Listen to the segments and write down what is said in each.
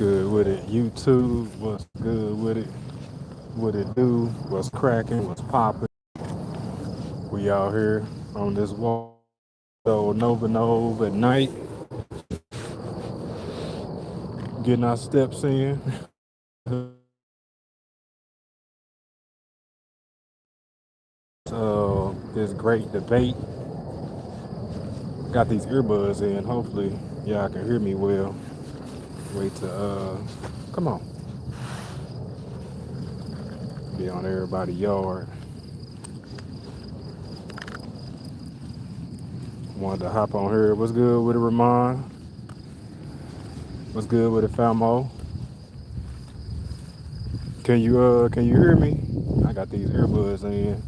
good with it? YouTube, what's good with it? What it do? What's cracking? What's popping? We out here on this walk. So Nova Nova at night, getting our steps in. This great debate. Got these earbuds in. Hopefully, y'all can hear me well. Wait to come on, be on everybody's yard. Wanted to hop on here. What's good with it, Ramon? What's good with it, Famo? Can you hear me? I got these earbuds in.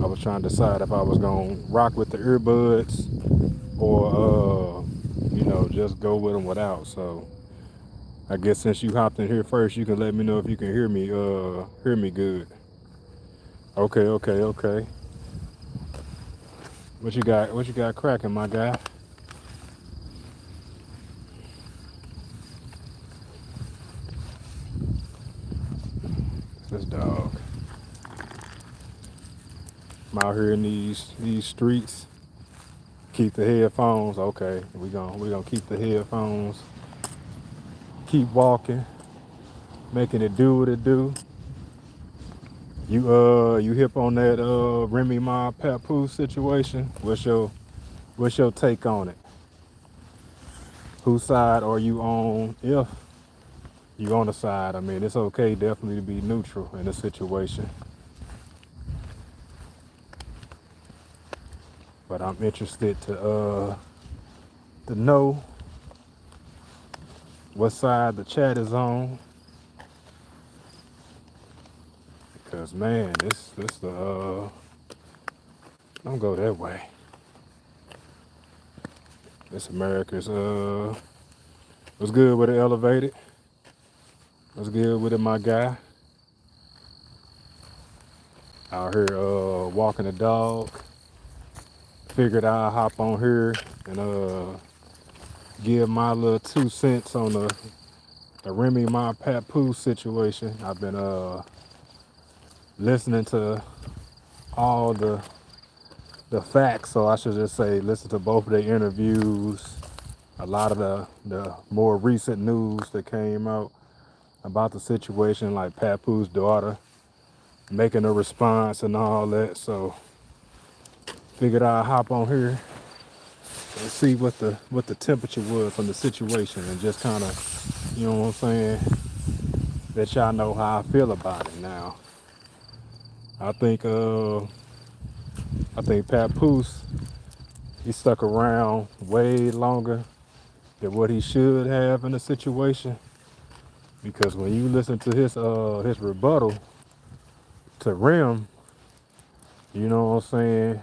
I was trying to decide if I was gonna rock with the earbuds or just go with them without. So I guess since you hopped in here first, you can let me know if you can hear me good. Okay, okay, okay. What you got cracking, my guy? This dog. I'm out here in these streets. Keep the headphones. Okay, we gonna keep the headphones. Keep walking, making it do what it do. You hip on that Remy Ma Papoose situation? What's your take on it? Whose side are you on? If you on the side, I mean, it's okay definitely to be neutral in a situation, but I'm interested to know what side the chat is on, because man, this the don't go that way. This America's what's good with it elevated? What's good with it, my guy? Out here walking the dog. Figured I'll hop on here and give my little 2 cents on the Remy Ma Papoose situation. I've been listening to all the facts, so I should just say listen to both of their interviews. A lot of the more recent news that came out about the situation, like Papoose' daughter making a response and all that. So figured I'll hop on here and see what the temperature was from the situation, and just kind of, you know what I'm saying, let y'all know how I feel about it. Now, I think uh I think Papoose, he stuck around way longer than what he should have in the situation, because when you listen to his rebuttal to Rim, you know what I'm saying,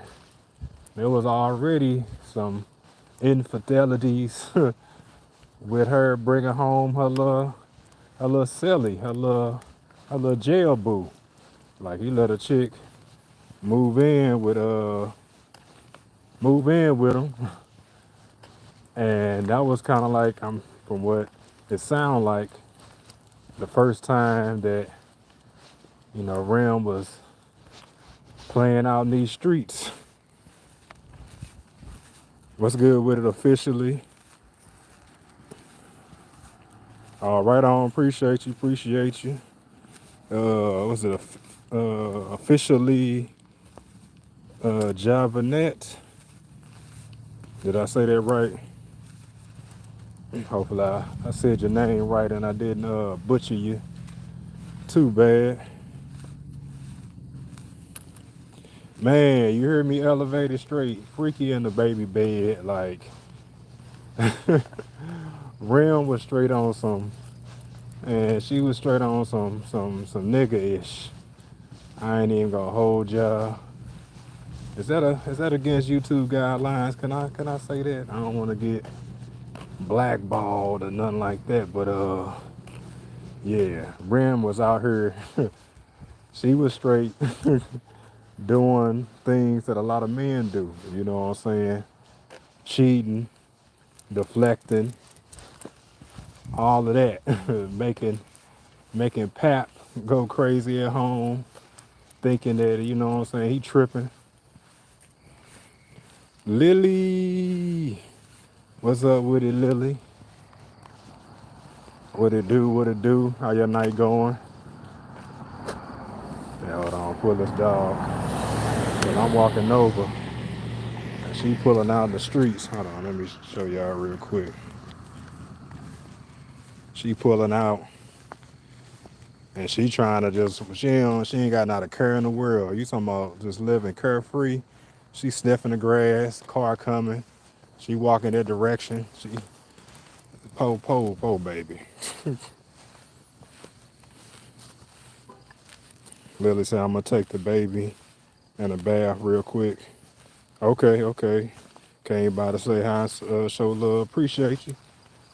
there was already some infidelities with her bringing home her little celly, her little jail boo. Like, he let a chick move in with him, and that was kind of like, from what it sounded like, the first time that Ram was playing out in these streets. What's good with it officially? Right on. Appreciate you. Was it officially Javanet? Did I say that right? Hopefully I said your name right and I didn't butcher you too bad. Man, you heard me elevated straight, freaky in the baby bed. Like, Rim was straight on some, and she was straight on some nigga ish. I ain't even gonna hold y'all. Is that against YouTube guidelines? Can I say that? I don't want to get blackballed or nothing like that. But yeah, Rim was out here. She was straight doing things that a lot of men do. You know what I'm saying? Cheating, deflecting, all of that, making Pap go crazy at home, thinking that you know what I'm saying he tripping. Lily, what's up with it, Lily? What it do? What it do? How your night going? Yeah, hold on, pull this dog. Well, I'm walking over, and she pulling out in the streets. Hold on, let me show y'all real quick. She pulling out, and she trying to just she ain't got not a care in the world. You talking about just living carefree? She sniffing the grass, car coming. She walking that direction. She po baby. Lily said I'm gonna take the baby in a bath real quick. Okay, okay. Came by to say hi, show love. Appreciate you.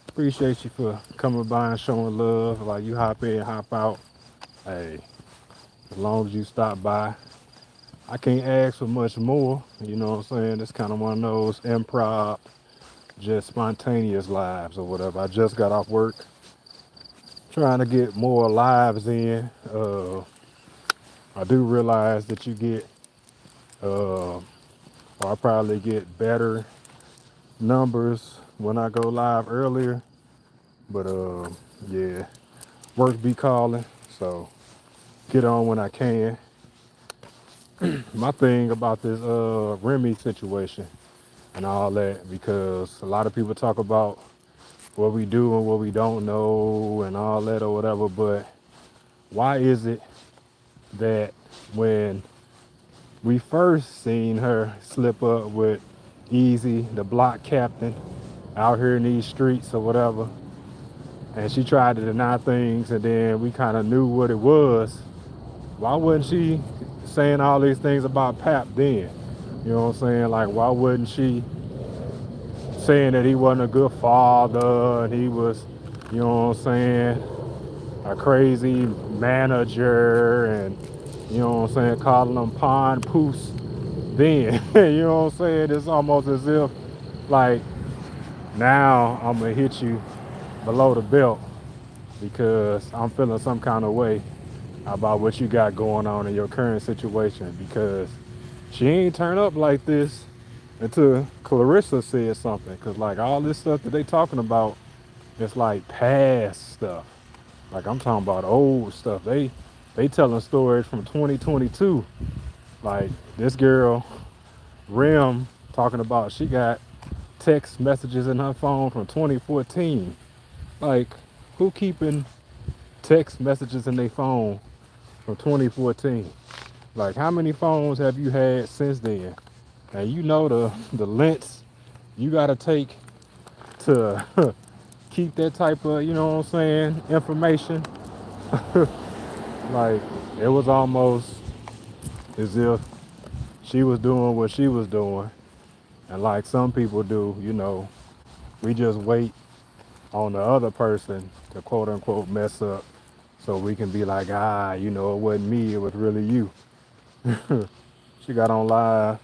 Appreciate you for coming by and showing love. Like you hop in, hop out. Hey, as long as you stop by, I can't ask for much more. You know what I'm saying? It's kind of one of those improv, just spontaneous lives or whatever. I just got off work, trying to get more lives in. I do realize that you get, or I probably get better numbers when I go live earlier. But yeah, work be calling, so get on when I can. My thing about this Remy situation and all that, because a lot of people talk about what we do and what we don't know and all that or whatever, but why is it that when we first seen her slip up with Easy, the block captain, out here in these streets or whatever, and she tried to deny things, and then we kind of knew what it was. Why wasn't she saying all these things about Pap then? You know what I'm saying? Like, why wasn't she saying that he wasn't a good father and he was, you know what I'm saying, a crazy manager and, you know what I'm saying, calling him Papoose then? You know what I'm saying? It's almost as if, like, now I'm going to hit you below the belt because I'm feeling some kind of way about what you got going on in your current situation, because she ain't turn up like this until Clarissa said something. Because like all this stuff that they talking about, it's like past stuff. Like I'm talking about old stuff. They telling stories from 2022. Like this girl Rem talking about she got text messages in her phone from 2014. Like who keeping text messages in their phone from 2014? Like how many phones have you had since then? And you know the lengths you gotta take to keep that type of, you know what I'm saying, information. Like it was almost as if she was doing what she was doing. And like some people do, you know, we just wait on the other person to quote unquote mess up so we can be like, you know, it wasn't me, it was really you. She got on live,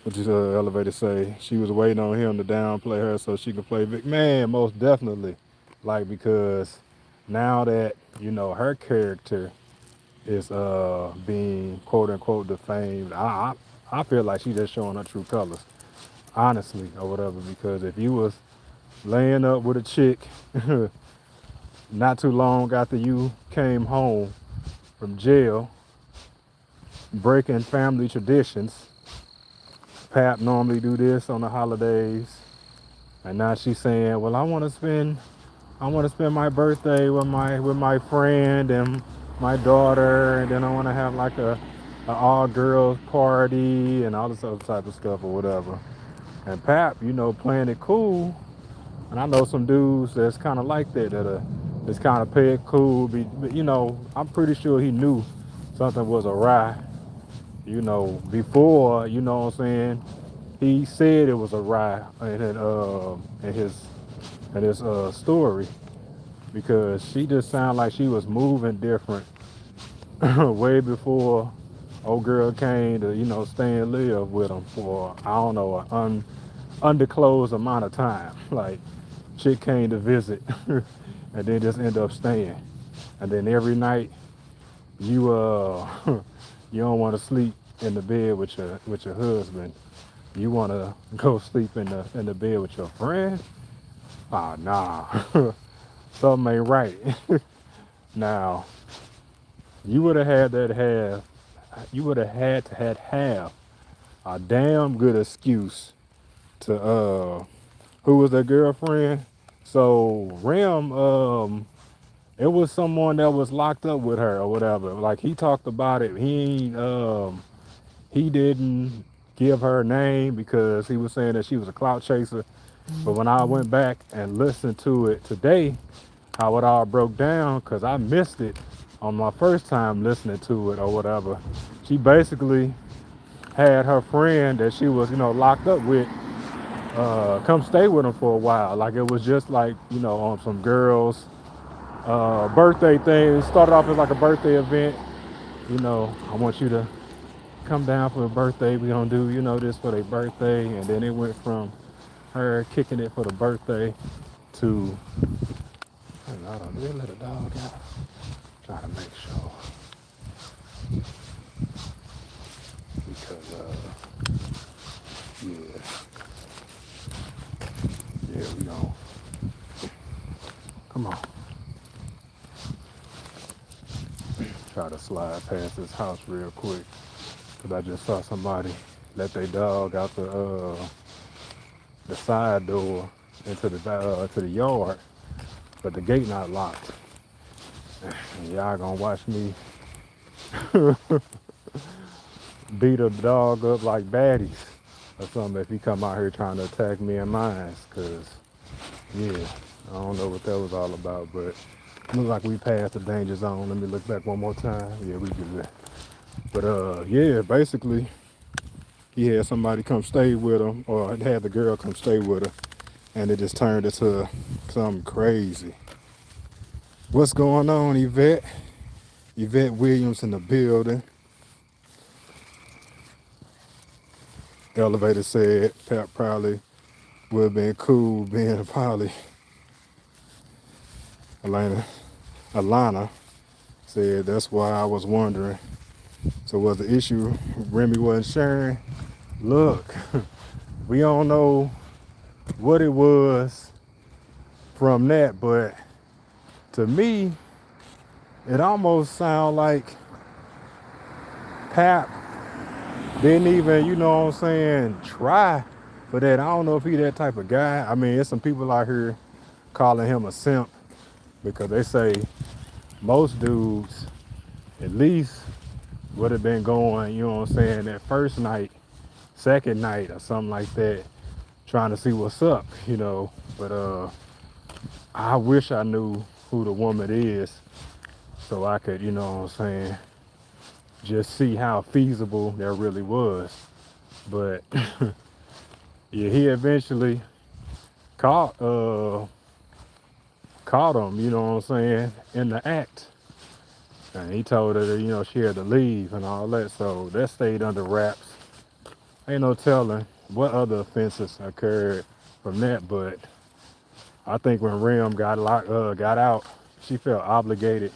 which is elevator say she was waiting on him to downplay her so she could play Vic. Man, most definitely. Like because now that, you know, her character is being quote unquote defamed, I feel like she's just showing her true colors, honestly, or whatever. Because if you was laying up with a chick not too long after you came home from jail, breaking family traditions, Pap normally do this on the holidays, and now she's saying, "Well, I want to spend my birthday with my friend and my daughter, and then I want to have like a all girls party and all this other type of stuff or whatever." And Pap, you know, playing it cool. And I know some dudes that's kind of like that, that just kind of play it cool. But, you know, I'm pretty sure he knew something was awry, you know, before, you know what I'm saying, he said it was awry in his story, because she just sounded like she was moving different way before old girl came to, you know, stay and live with him for, I don't know, an undisclosed amount of time. Like, chick came to visit, and then just end up staying. And then every night you you don't want to sleep in the bed with your husband. You want to go sleep in the bed with your friend? Ah, nah, something ain't right. Now you would have had that have you would have had to have a damn good excuse to who was that girlfriend? So Rim, it was someone that was locked up with her or whatever. Like he talked about it. He didn't give her name because he was saying that she was a clout chaser. But when I went back and listened to it today, how it all broke down, because I missed it on my first time listening to it or whatever. She basically had her friend that she was, locked up with, come stay with him for a while. Like it was just like, on some girls' birthday thing. It started off as like a birthday event. I want you to come down for a birthday. We gonna do, this for their birthday. And then it went from her kicking it for the birthday to, I don't really let a dog out. Try to make sure because, yeah, we gonna, come on. Try to slide past this house real quick because I just saw somebody let their dog out the side door into the yard, but the gate not locked. And y'all gonna watch me beat a dog up like baddies or something if he come out here trying to attack me and mine. Cause yeah, I don't know what that was all about, but look like we passed the danger zone. Let me look back one more time. Yeah, we good. But yeah, basically he had somebody come stay with him, or had the girl come stay with her, and it just turned into something crazy. What's going on, Yvette? Yvette Williams in the building. Elevator said Pat probably would have been cool being a poly. Alana said that's why I was wondering. So was the issue Remy wasn't sharing? Look, we don't know what it was from that, but to me, it almost sounded like Pap didn't even, what I'm saying, try for that. I don't know if he that type of guy. I mean, there's some people out here calling him a simp because they say most dudes at least would have been going, what I'm saying, that first night, second night or something like that, trying to see what's up, But I wish I knew who the woman is so I could, what I'm saying, just see how feasible that really was. But yeah, he eventually caught caught him, what I'm saying, in the act. And he told her that, she had to leave and all that. So that stayed under wraps. Ain't no telling what other offenses occurred from that, but I think when Rim got out, she felt obligated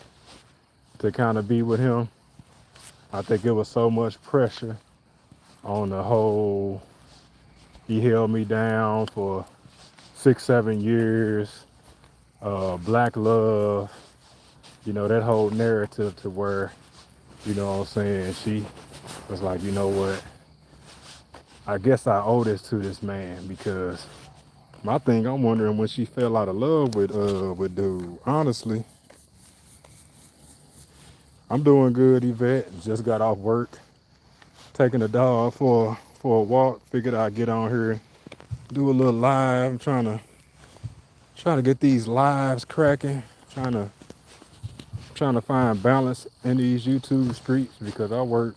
to kind of be with him. I think it was so much pressure on the whole. He held me down for 6, 7 years. Black love, that whole narrative to where, what I'm saying, she was like, you know what? I guess I owe this to this man because my thing, I'm wondering when she fell out of love with dude. Honestly, I'm doing good, Yvette. Just got off work, taking the dog for a walk. Figured I'd get on here, do a little live. I'm trying to get these lives cracking. Trying to find balance in these YouTube streets because I work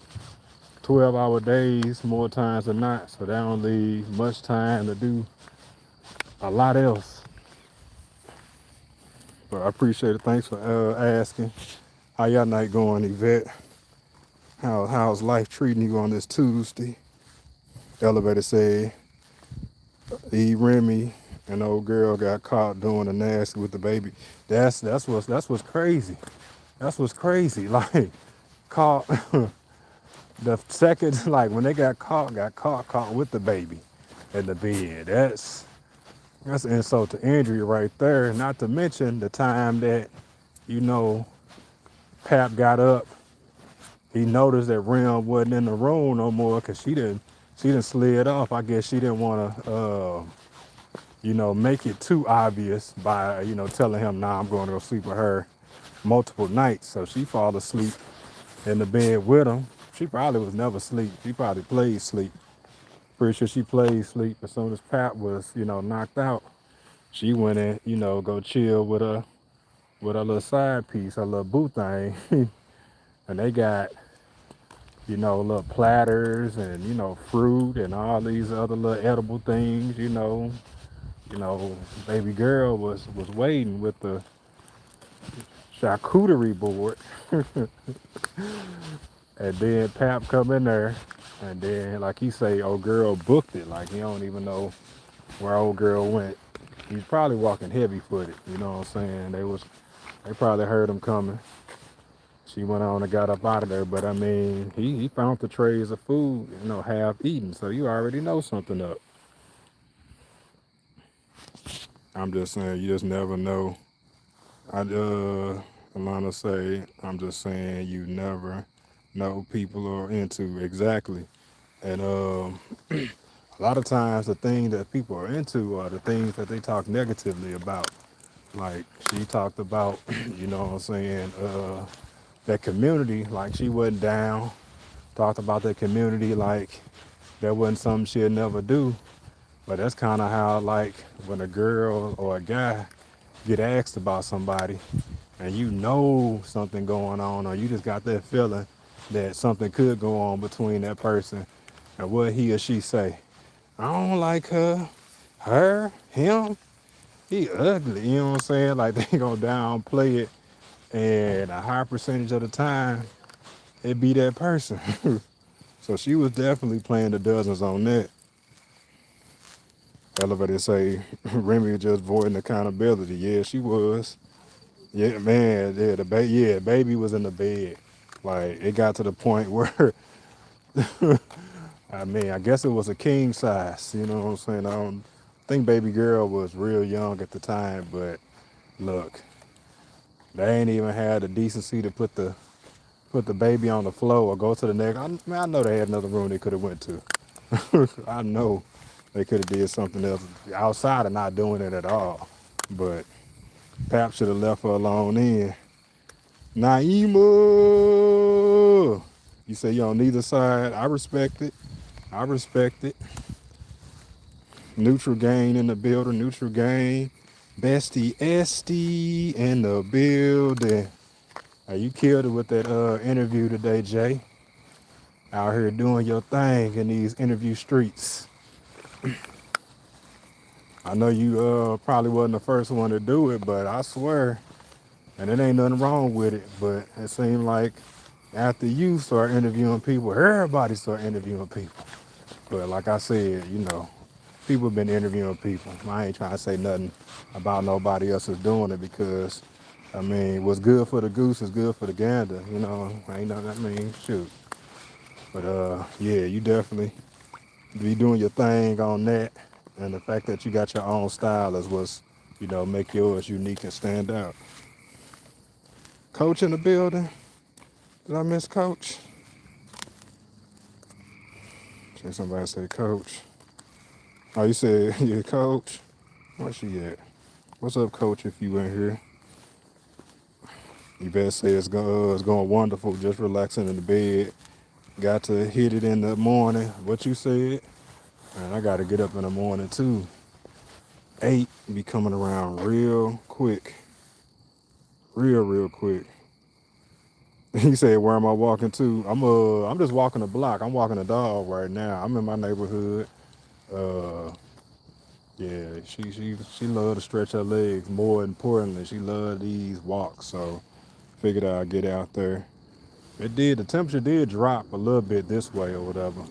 12-hour days more times than not, so that don't leave much time to do a lot else. But I appreciate it. Thanks for asking. How y'all night going, Yvette? How's life treating you on this Tuesday? Elevator said, E. Remy An old girl got caught doing the nasty with the baby. That's what's crazy. That's what's crazy. Like caught the second, like when they got caught with the baby in the bed. That's insult to injury right there. Not to mention the time that you know Pap got up, he noticed that Rim wasn't in the room no more because she didn't slid off. I guess she didn't want to make it too obvious by telling him, nah, I'm going to go sleep with her multiple nights. So she fall asleep in the bed with him. She probably was never asleep. She probably played sleep. Pretty sure she played sleep. As soon as Pat was knocked out, she went in, go chill with her little side piece, her little boo thing. And they got little platters and fruit and all these other little edible things. Baby girl was waiting with the charcuterie board, and then Pap come in there, and then like he say, old girl booked it. Like he don't even know where old girl went. He's probably walking heavy footed. You know what I'm saying? They probably heard him coming. She went on and got up out of there, but I mean, he found the trays of food, half eaten. So you already know something up. I'm just saying, you just never know. Alana say, I'm just saying, you never know people are into exactly. And a lot of times, the thing that people are into are the things that they talk negatively about. Like she talked about, you know what I'm saying, that community, like she wasn't down. Talked about that community like that wasn't something she'd never do. But that's kind of how, like, when a girl or a guy get asked about somebody and you know something going on, or you just got that feeling that something could go on between that person, and what he or she say, I don't like him, he ugly, you know what I'm saying? Like they gonna downplay it, and a high percentage of the time, it be that person. So she was definitely playing the dozens on that. Elevator say Remy was just voiding accountability. Yeah, she was. Yeah, man. Yeah, baby was in the bed. Like it got to the point where I mean, I guess it was a king size. You know what I'm saying? I don't think baby girl was real young at the time, but look, they ain't even had the decency to put the baby on the floor or go to the next. I know they had another room they could have went to. I know they could have did something else outside of not doing it at all. But Pap should have left her alone then. Naima! You say you on neither side. I respect it. I respect it. Neutral gain in the building. Neutral gain. Bestie Esty in the building. Hey, you killed it with that interview today, Jay. Out here doing your thing in these interview streets. I know you probably wasn't the first one to do it, but I swear, and it ain't nothing wrong with it, but it seemed like after you start interviewing people, everybody start interviewing people. But like I said, people been interviewing people. I ain't trying to say nothing about nobody else is doing it because, I mean, what's good for the goose is good for the gander. Ain't nothing, I mean, shoot. But yeah, you definitely be doing your thing on that. And the fact that you got your own style is what's, make yours unique and stand out. Coach in the building. Did I miss Coach? Say somebody say Coach. Oh, you said yeah, Coach. Where's she at? What's up, Coach? If you in here, Yvette said it's going wonderful. Just relaxing in the bed. Got to hit it in the morning. What you said? And I got to get up in the morning too. 8 be coming around real quick. Real quick. He said, "Where am I walking to?" I'm just walking the block. I'm walking the dog right now. I'm in my neighborhood. Uh, yeah, she loved to stretch her legs. More importantly, she loved these walks. So figured I'd get out there. The temperature did drop a little bit this way or whatever,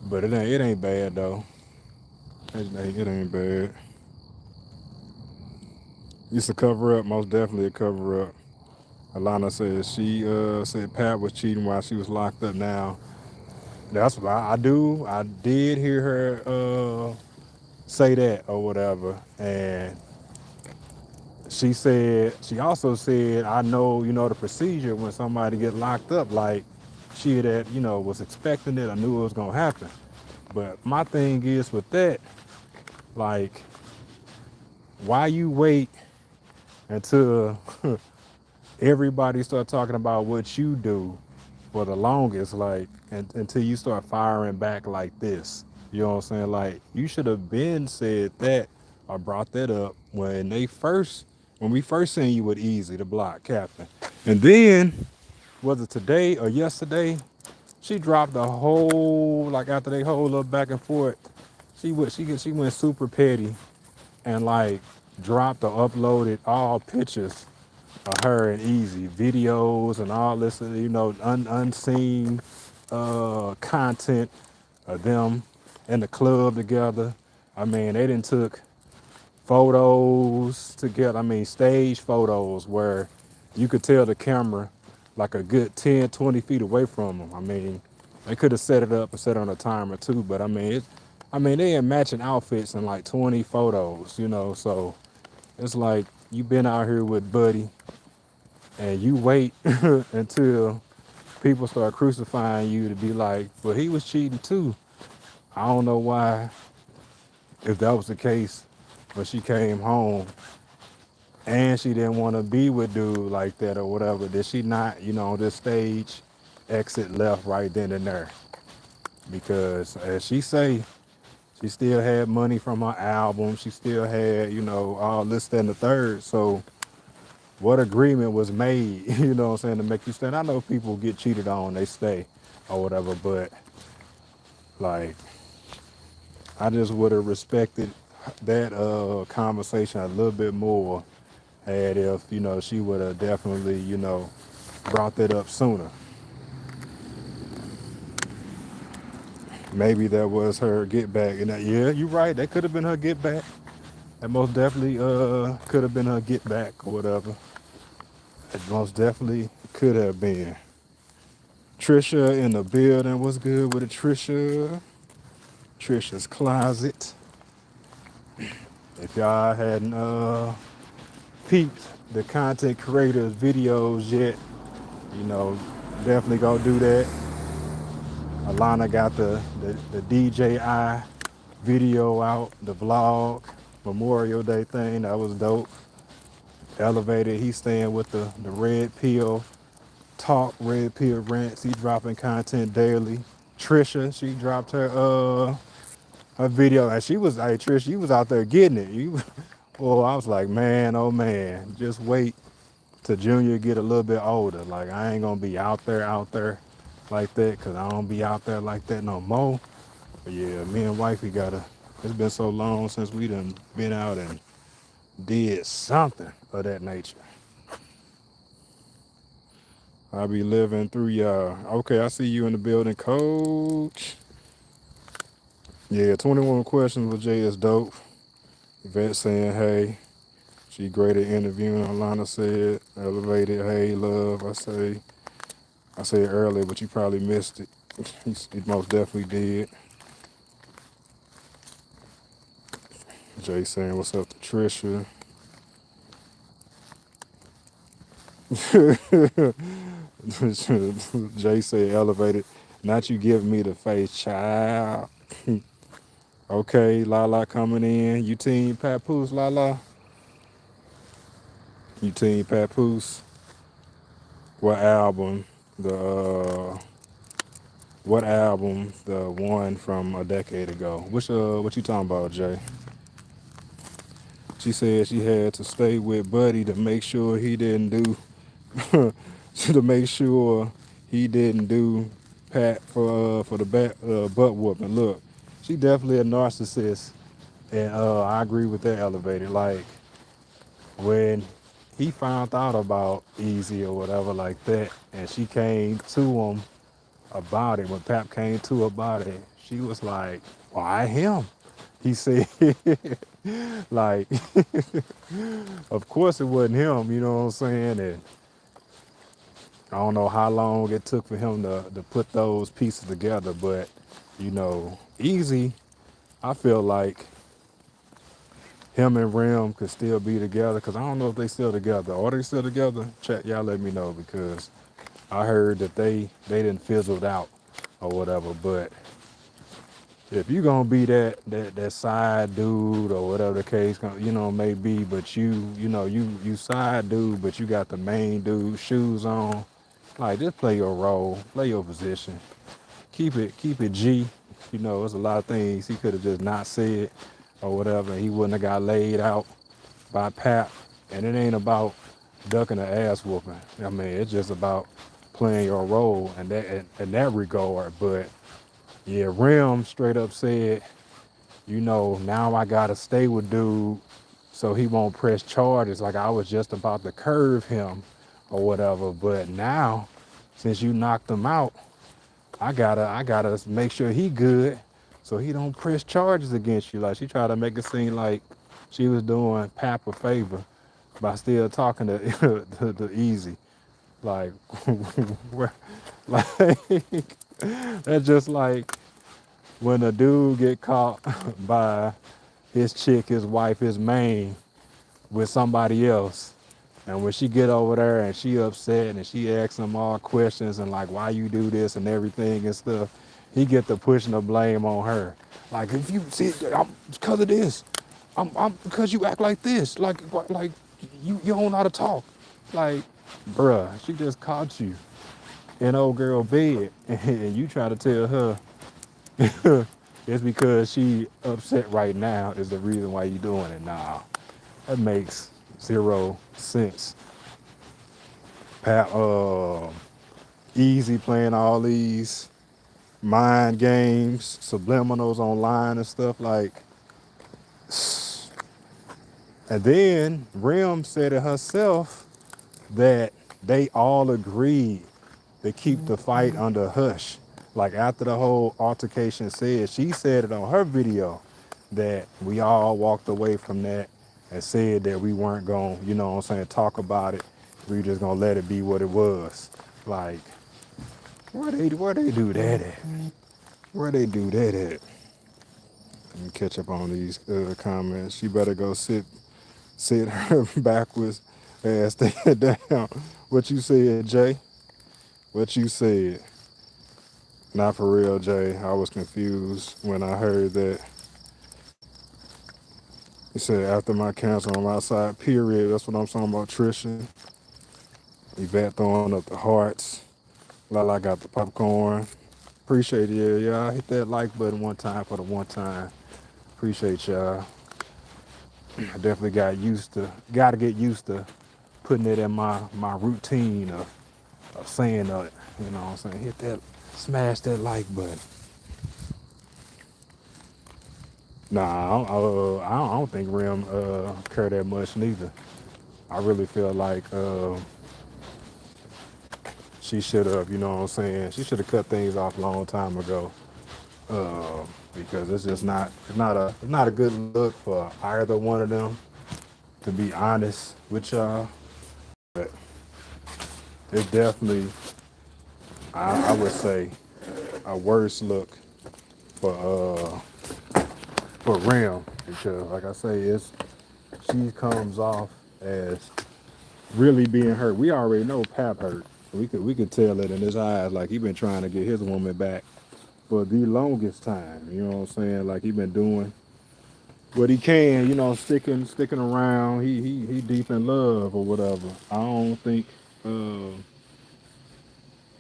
but it ain't bad though. It ain't bad. It's a cover up, most definitely a cover up. Alana said she said Pat was cheating while she was locked up. Now that's what I did hear her say that or whatever, and she also said I know the procedure when somebody get locked up, like she that was expecting it, I knew it was gonna happen. But my thing is with that, like, why you wait until everybody start talking about what you do for the longest, like, until you start firing back like this? You know what I'm saying? Like, you should have been said that or brought that up when we first seen you with Easy, the block captain. And then, was it today or yesterday? She dropped the whole, like, after they whole little back and forth. She went super petty and like dropped or uploaded all pictures of her and Easy, videos and all this, unseen content of them in the club together. I mean, they didn't took photos together. I mean, stage photos where you could tell the camera like a good 10, 20 feet away from them. I mean, they could have set it up and set it on a timer too, but I mean, they in matching outfits and like 20 photos, so it's like you been out here with Buddy and you wait until people start crucifying you to be like, well, he was cheating too. I don't know why, if that was the case, when she came home and she didn't want to be with dude like that or whatever, did she not, on this stage, exit left right then and there? Because as she say, she still had money from her album. She still had, all this, that, and the third. So what agreement was made, what I'm saying, to make you stand? I know people get cheated on, they stay or whatever, but like, I just would have respected that conversation a little bit more had if, she would have definitely, brought that up sooner. Maybe that was her get back. And yeah, you're right. That could have been her get back. That most definitely could have been her get back or whatever. It most definitely could have been. Trisha in the building. What's good with it, Trisha? Trisha's closet. If y'all hadn't peeped the content creators videos yet, you know, definitely go do that. Alana got the DJI video out, the vlog, Memorial Day thing. That was dope. Elevated, he's staying with the red pill talk, red pill rants. He dropping content daily. Trisha, she dropped her video, and she was, hey Trish, you was out there getting it. You, well, I was like, man, oh man, just wait till Junior get a little bit older. Like, I ain't gonna be out there like that, cause I don't be out there like that no more. But yeah, me and wifey gotta. It's been so long since we done been out and did something of that nature. I'll be living through y'all. Okay, I see you in the building, coach. Yeah, 21 questions with Jay is dope. Vet saying, hey, she great at interviewing. Alana said, elevated, hey, love. I said it earlier, but you probably missed it. He most definitely did. Jay saying, what's up to Trisha? Jay said, elevated. Not you giving me the face, child. Okay, Lala coming in. You team Papoose, Lala? You team Papoose? What album? The what album? The one from a decade ago. What you talking about, Jay? She said she had to stay with Buddy to make sure he didn't do to make sure he didn't do Pat for the butt whooping. Look, she definitely a narcissist, and I agree with that. Elevated, like when he found out about Easy or whatever like that, and she came to him about it. When Pap came to her about it, she was like, "Why him?" He said, Like, of course it wasn't him, you know what I'm saying? And I don't know how long it took for him to put those pieces together, but easy. I feel like him and Rim could still be together because I don't know if they still together. Are they still together? Chat, y'all let me know because I heard that they didn't fizzled out or whatever. But if you gonna be that side dude or whatever the case may be, but you side dude, but you got the main dude shoes on, like just play your role, play your position, keep it G. There's a lot of things he could have just not said or whatever, and he wouldn't have got laid out by Pap. And it ain't about ducking an ass whooping. I mean, it's just about playing your role in that regard. But yeah, Rim straight up said, now I gotta stay with dude so he won't press charges. Like I was just about to curve him or whatever. But now, since you knocked him out, I gotta make sure he good so he don't press charges against you. Like she tried to make it seem like she was doing Pap a favor by still talking to the Easy. Like, where, like that's just like when a dude get caught by his chick, his wife, his main with somebody else. And when she get over there and she upset and she asks him all questions and like why you do this and everything and stuff, he get the pushing the blame on her. Like if you see, I'm because of this, I'm because you act like this, like you don't know how to talk, like, bruh, she just caught you in old girl bed and you try to tell her it's because she upset right now is the reason why you doing it. Nah, that makes zero sense. Pat, Easy playing all these mind games, subliminals online and stuff like. And then Rim said it herself that they all agreed to keep the fight under hush. Like after the whole altercation said, she said it on her video that we all walked away from that and said that we weren't going, talk about it. We were just gonna let it be what it was. Like, where they do that at? Where they do that at? Let me catch up on these comments. She better go sit her backwards ass down. What you said, Jay? What you said? Not for real, Jay. I was confused when I heard that. He said after my cancer on my side, period. That's what I'm talking about, Trisha. Yvette throwing up the hearts. Lala got the popcorn. Appreciate it, yeah. Y'all hit that like button one time for the one time. Appreciate y'all. I definitely got to get used to putting it in my routine of saying it. You know what I'm saying? Hit that, smash that like button. Nah, I don't think Rim care that much neither. I really feel like she should have, you know what I'm saying? She should have cut things off a long time ago. Because it's not a good look for either one of them. To be honest with y'all, but it's definitely, I would say, a worse look for Rim because, like I say, she comes off as really being hurt. We already know Pap hurt. We could tell it in his eyes, like he been trying to get his woman back for the longest time. You know what I'm saying? Like he been doing what he can, sticking around. He deep in love or whatever. Uh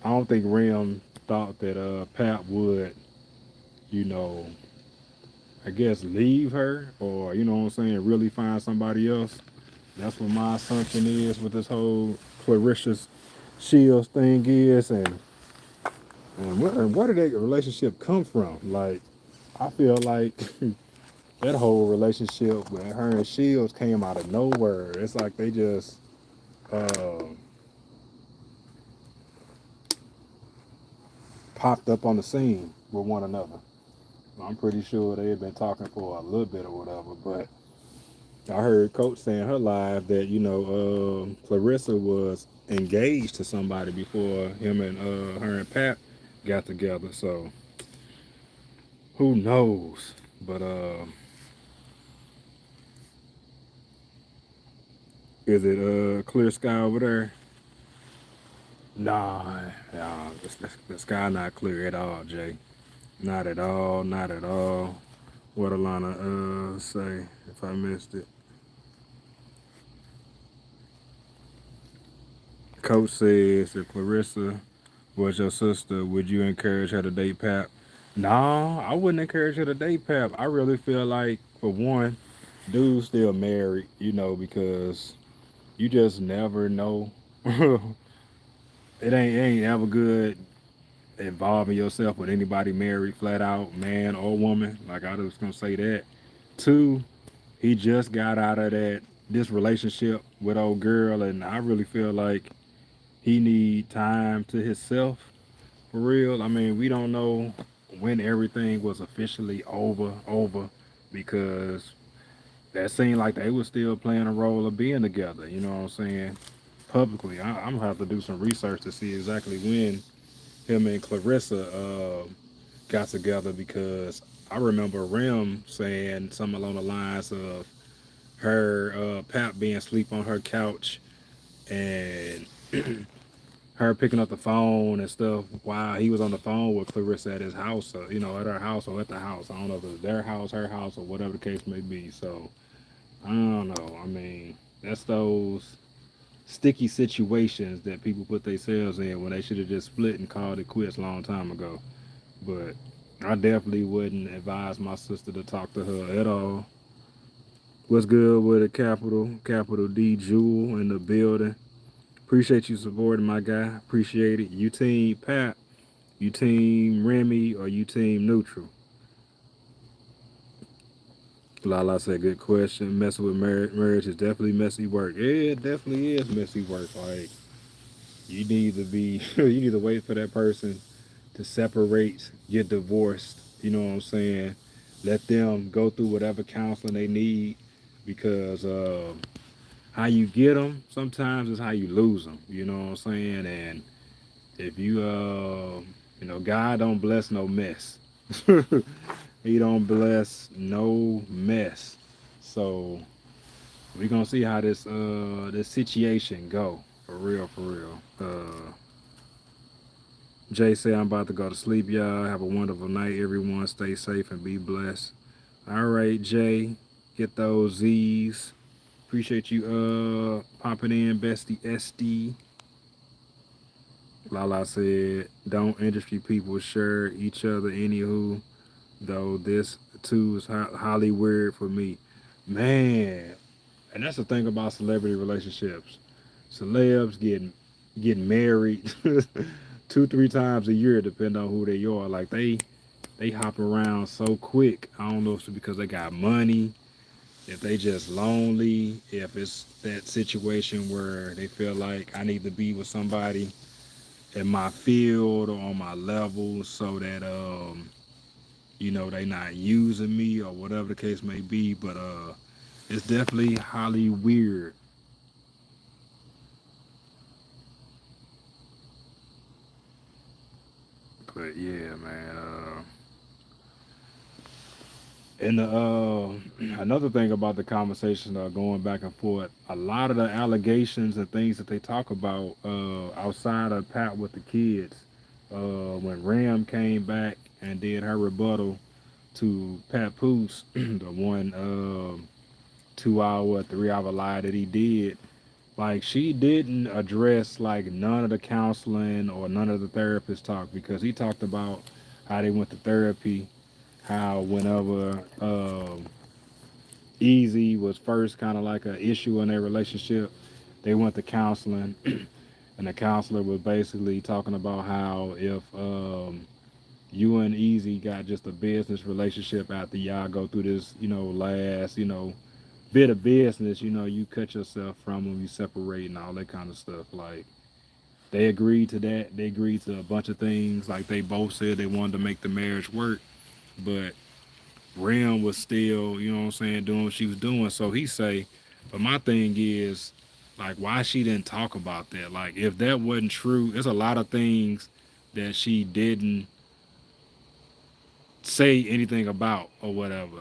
I don't think Rim thought that Pat would, you know, I guess leave her or what I'm saying, really find somebody else. That's what my assumption is with this whole Claricia's Shields thing is and where did that relationship come from? Like I feel like that whole relationship with her and Shields came out of nowhere. It's like they just uh, popped up on the scene with one another. I'm pretty sure they had been talking for a little bit or whatever, but I heard Coach saying her live that Clarissa was engaged to somebody before him and her and Pat got together. So who knows? But is it clear sky over there? Nah, the sky not clear at all, Jay. Not at all, not at all. What Alana say if I missed it? Coach says if Clarissa was your sister, would you encourage her to date Pap? Nah, I wouldn't encourage her to date Pap. I really feel like for one, dude's still married, because you just never know. It ain't ever good involving yourself with anybody married, flat out, man or woman. Like I was gonna say that. Two, he just got out of this relationship with old girl, and I really feel like he need time to himself for real. I mean, we don't know when everything was officially over, because that seemed like they were still playing a role of being together. You know what I'm saying? Publicly, I'm gonna have to do some research to see exactly when him and Clarissa got together, because I remember Rem saying something along the lines of her Pap being asleep on her couch and her picking up the phone and stuff while he was on the phone with Clarissa at his house, at her house or at the house. I don't know if it was their house, her house, or whatever the case may be. So I don't know. I mean, that's those sticky situations that people put themselves in when they should have just split and called it quits a long time ago. But I definitely wouldn't advise my sister to talk to her at all. What's good with a capital D Jewel in the building? Appreciate you supporting my guy. Appreciate it. You team Pat, you team Remy, or you team neutral? Lala said, good question. Messing with marriage is definitely messy work. Yeah, it definitely is messy work. Like, you need to be, you need to wait for that person to separate, get divorced. You know what I'm saying? Let them go through whatever counseling they need, because how you get them sometimes is how you lose them. You know what I'm saying? And if God don't bless no mess. He don't bless no mess. So we gonna see how this situation go. For real, for real. Jay say I'm about to go to sleep, y'all. Have a wonderful night, everyone. Stay safe and be blessed. All right, Jay. Get those Z's. Appreciate you popping in, bestie SD. Lala said, don't industry people share each other anywho, though this too is highly weird for me. Man, and that's the thing about celebrity relationships. Celebs getting married 2, 3 times a year, depending on who they are. Like they hop around so quick. I don't know if it's because they got money, if they just lonely, if it's that situation where they feel like I need to be with somebody in my field or on my level, so that they not using me or whatever the case may be. But it's definitely highly weird. But yeah, man. And another thing about the conversation going back and forth, a lot of the allegations and things that they talk about outside of Pat with the kids, when Ram came back and did her rebuttal to Papoose, the one 2 hour, 3 hour lie that he did, like she didn't address like none of the counseling or none of the therapist talk, because he talked about how they went to therapy, how whenever Easy was first kind of like an issue in their relationship, they went to counseling, and the counselor was basically talking about how if you and Easy got just a business relationship after y'all go through this, last, bit of business, you cut yourself from them, you separate and all that kind of stuff. Like they agreed to that. They agreed to a bunch of things. Like they both said they wanted to make the marriage work, but Rim was still, you know what I'm saying, doing what she was doing. So he say, but my thing is, like, why she didn't talk about that? Like, if that wasn't true, there's a lot of things that she didn't say anything about or whatever.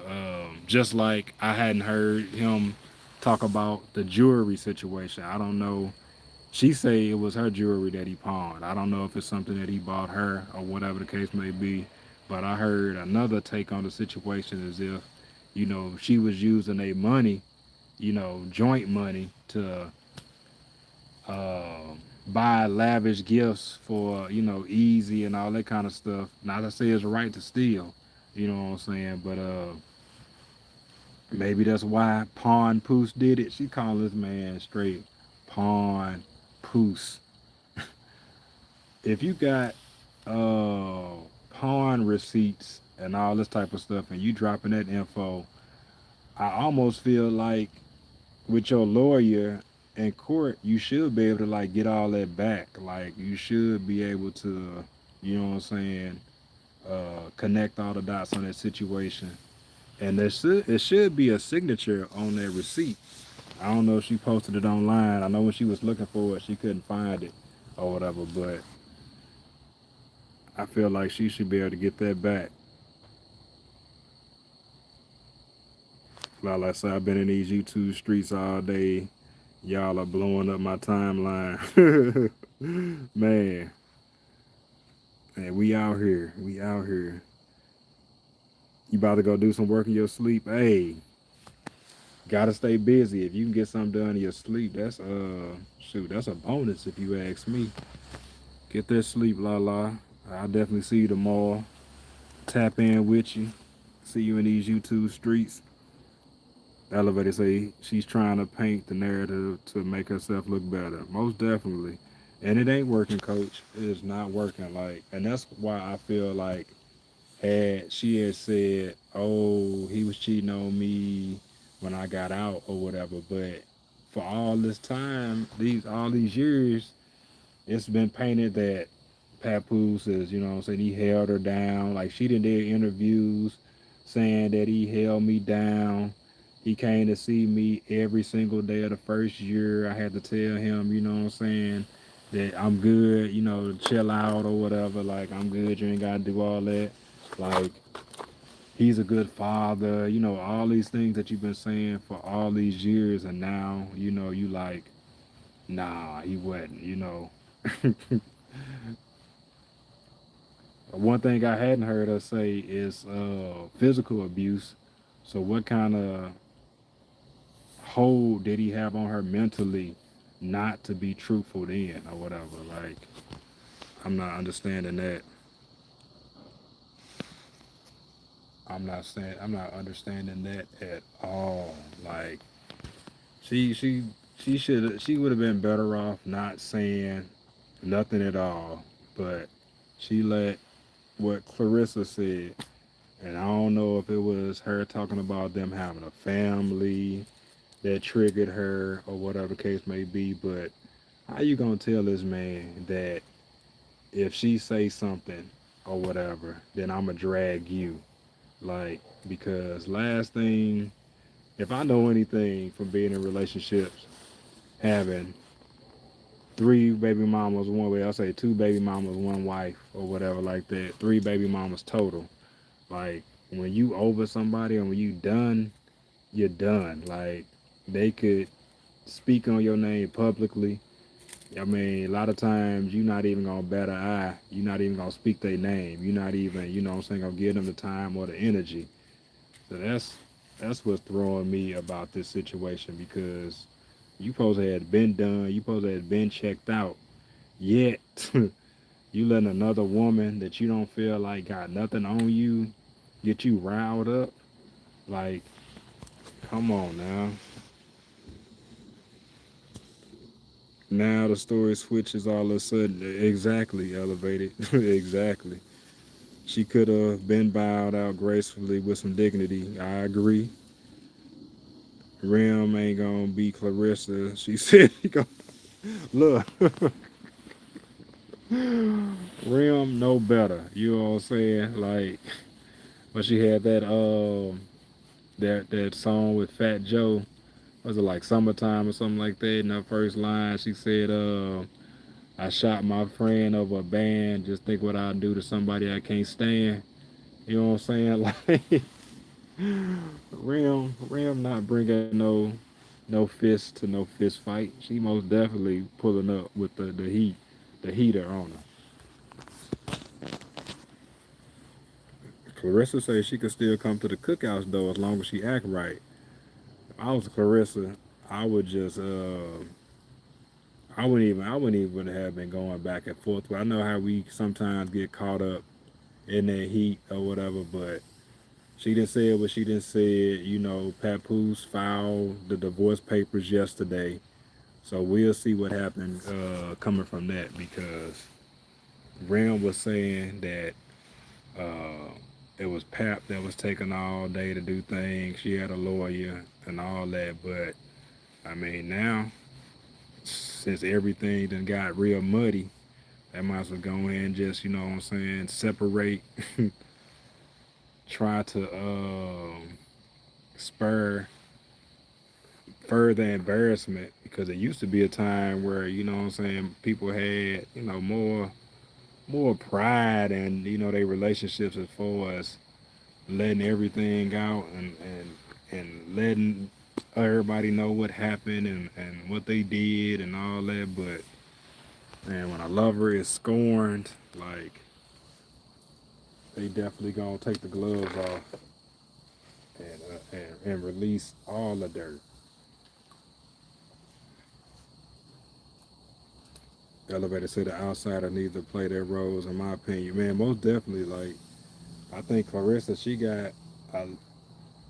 Just like I hadn't heard him talk about the jewelry situation. I don't know. She say it was her jewelry that he pawned. I don't know if it's something that he bought her or whatever the case may be. But I heard another take on the situation as if, she was using a money, joint money to buy lavish gifts for, easy and all that kind of stuff. Not to say it's right to steal, you know what I'm saying? But maybe that's why Pawn Poose did it. She called this man straight Pawn Poose. If you got uh pawn receipts and all this type of stuff and you dropping that info, I almost feel like with your lawyer in court, you should be able to like get all that back. Like you should be able to, you know what I'm saying, connect all the dots on that situation. And it should be a signature on that receipt. I don't know if she posted it online. I know when she was looking for it, she couldn't find it or whatever, but I feel like she should be able to get that back. Like I said, I've been in these YouTube streets all day. Y'all are blowing up my timeline. Man, man, we out here. We out here. You about to go do some work in your sleep? Hey, gotta stay busy. If you can get something done in your sleep, that's shoot, that's a bonus if you ask me. Get that sleep, la la. I'll definitely see you tomorrow. Tap in with you. See you in these YouTube streets. Elevator say she's trying to paint the narrative to make herself look better. Most definitely. And it ain't working, coach. It is not working. Like, and that's why I feel like had she had said, oh, he was cheating on me when I got out or whatever. But for all this time, all these years, it's been painted that Papoose is, you know what I'm saying, he held her down. Like she did interviews saying that he held me down. He came to see me every single day of the first year. I had to tell him, you know what I'm saying, that I'm good, chill out or whatever. Like I'm good, you ain't gotta do all that. Like he's a good father, all these things that you've been saying for all these years and now, you like, nah, he wasn't. One thing I hadn't heard her say is physical abuse. So what kind of hold did he have on her mentally not to be truthful then or whatever? Like I'm not understanding that. I'm not understanding that at all. Like she would have been better off not saying nothing at all. But she let what Clarissa said. And I don't know if it was her talking about them having a family that triggered her or whatever the case may be, but how you gonna tell this man that if she say something or whatever, then I'ma drag you? Like, because last thing, if I know anything from being in relationships, having three baby mamas, one way, I'll say two baby mamas, one wife, or whatever like that, three baby mamas total. Like when you over somebody and when you done, you're done. Like they could speak on your name publicly. I mean, a lot of times you're not even gonna bat an eye. You're not even gonna speak their name. You're not even, you know what I'm saying, gonna give them the time or the energy. So that's what's throwing me about this situation because you supposed to have been done. You supposed to have been checked out. Yet you letting another woman that you don't feel like got nothing on you get you riled up. Like, come on now. Now the story switches all of a sudden. Exactly, elevated. Exactly. She could have been bowed out gracefully with some dignity. I agree. Rim ain't gonna be Clarissa. She said he gonna look. Rim know better. You know what I'm saying? Like but she had that song with Fat Joe. Was it like summertime or something like that? In her first line, she said, "I shot my friend over a band. Just think what I'd do to somebody I can't stand." You know what I'm saying? Like Rim not bringing no fist to no fist fight. She most definitely pulling up with the heater on her. Clarissa says she could still come to the cookouts though as long as she act right. If I was Clarissa, I would just I wouldn't even have been going back and forth. But I know how we sometimes get caught up in that heat or whatever, but she didn't say what she didn't say. Papoose filed the divorce papers yesterday. So we'll see what happened coming from that because Ram was saying that uh, it was Pap that was taking all day to do things. She had a lawyer and all that, but I mean now since everything done got real muddy, that might as well go in and just what I'm saying separate, try to spur further embarrassment because it used to be a time where what I'm saying people had more pride and their relationships as far as letting everything out and letting everybody know what happened and what they did and all that. But man, when a lover is scorned, like they definitely gonna take the gloves off and release all the dirt. Elevator said the outsider needs to play their roles, in my opinion. Man, most definitely. Like I think Clarissa, a,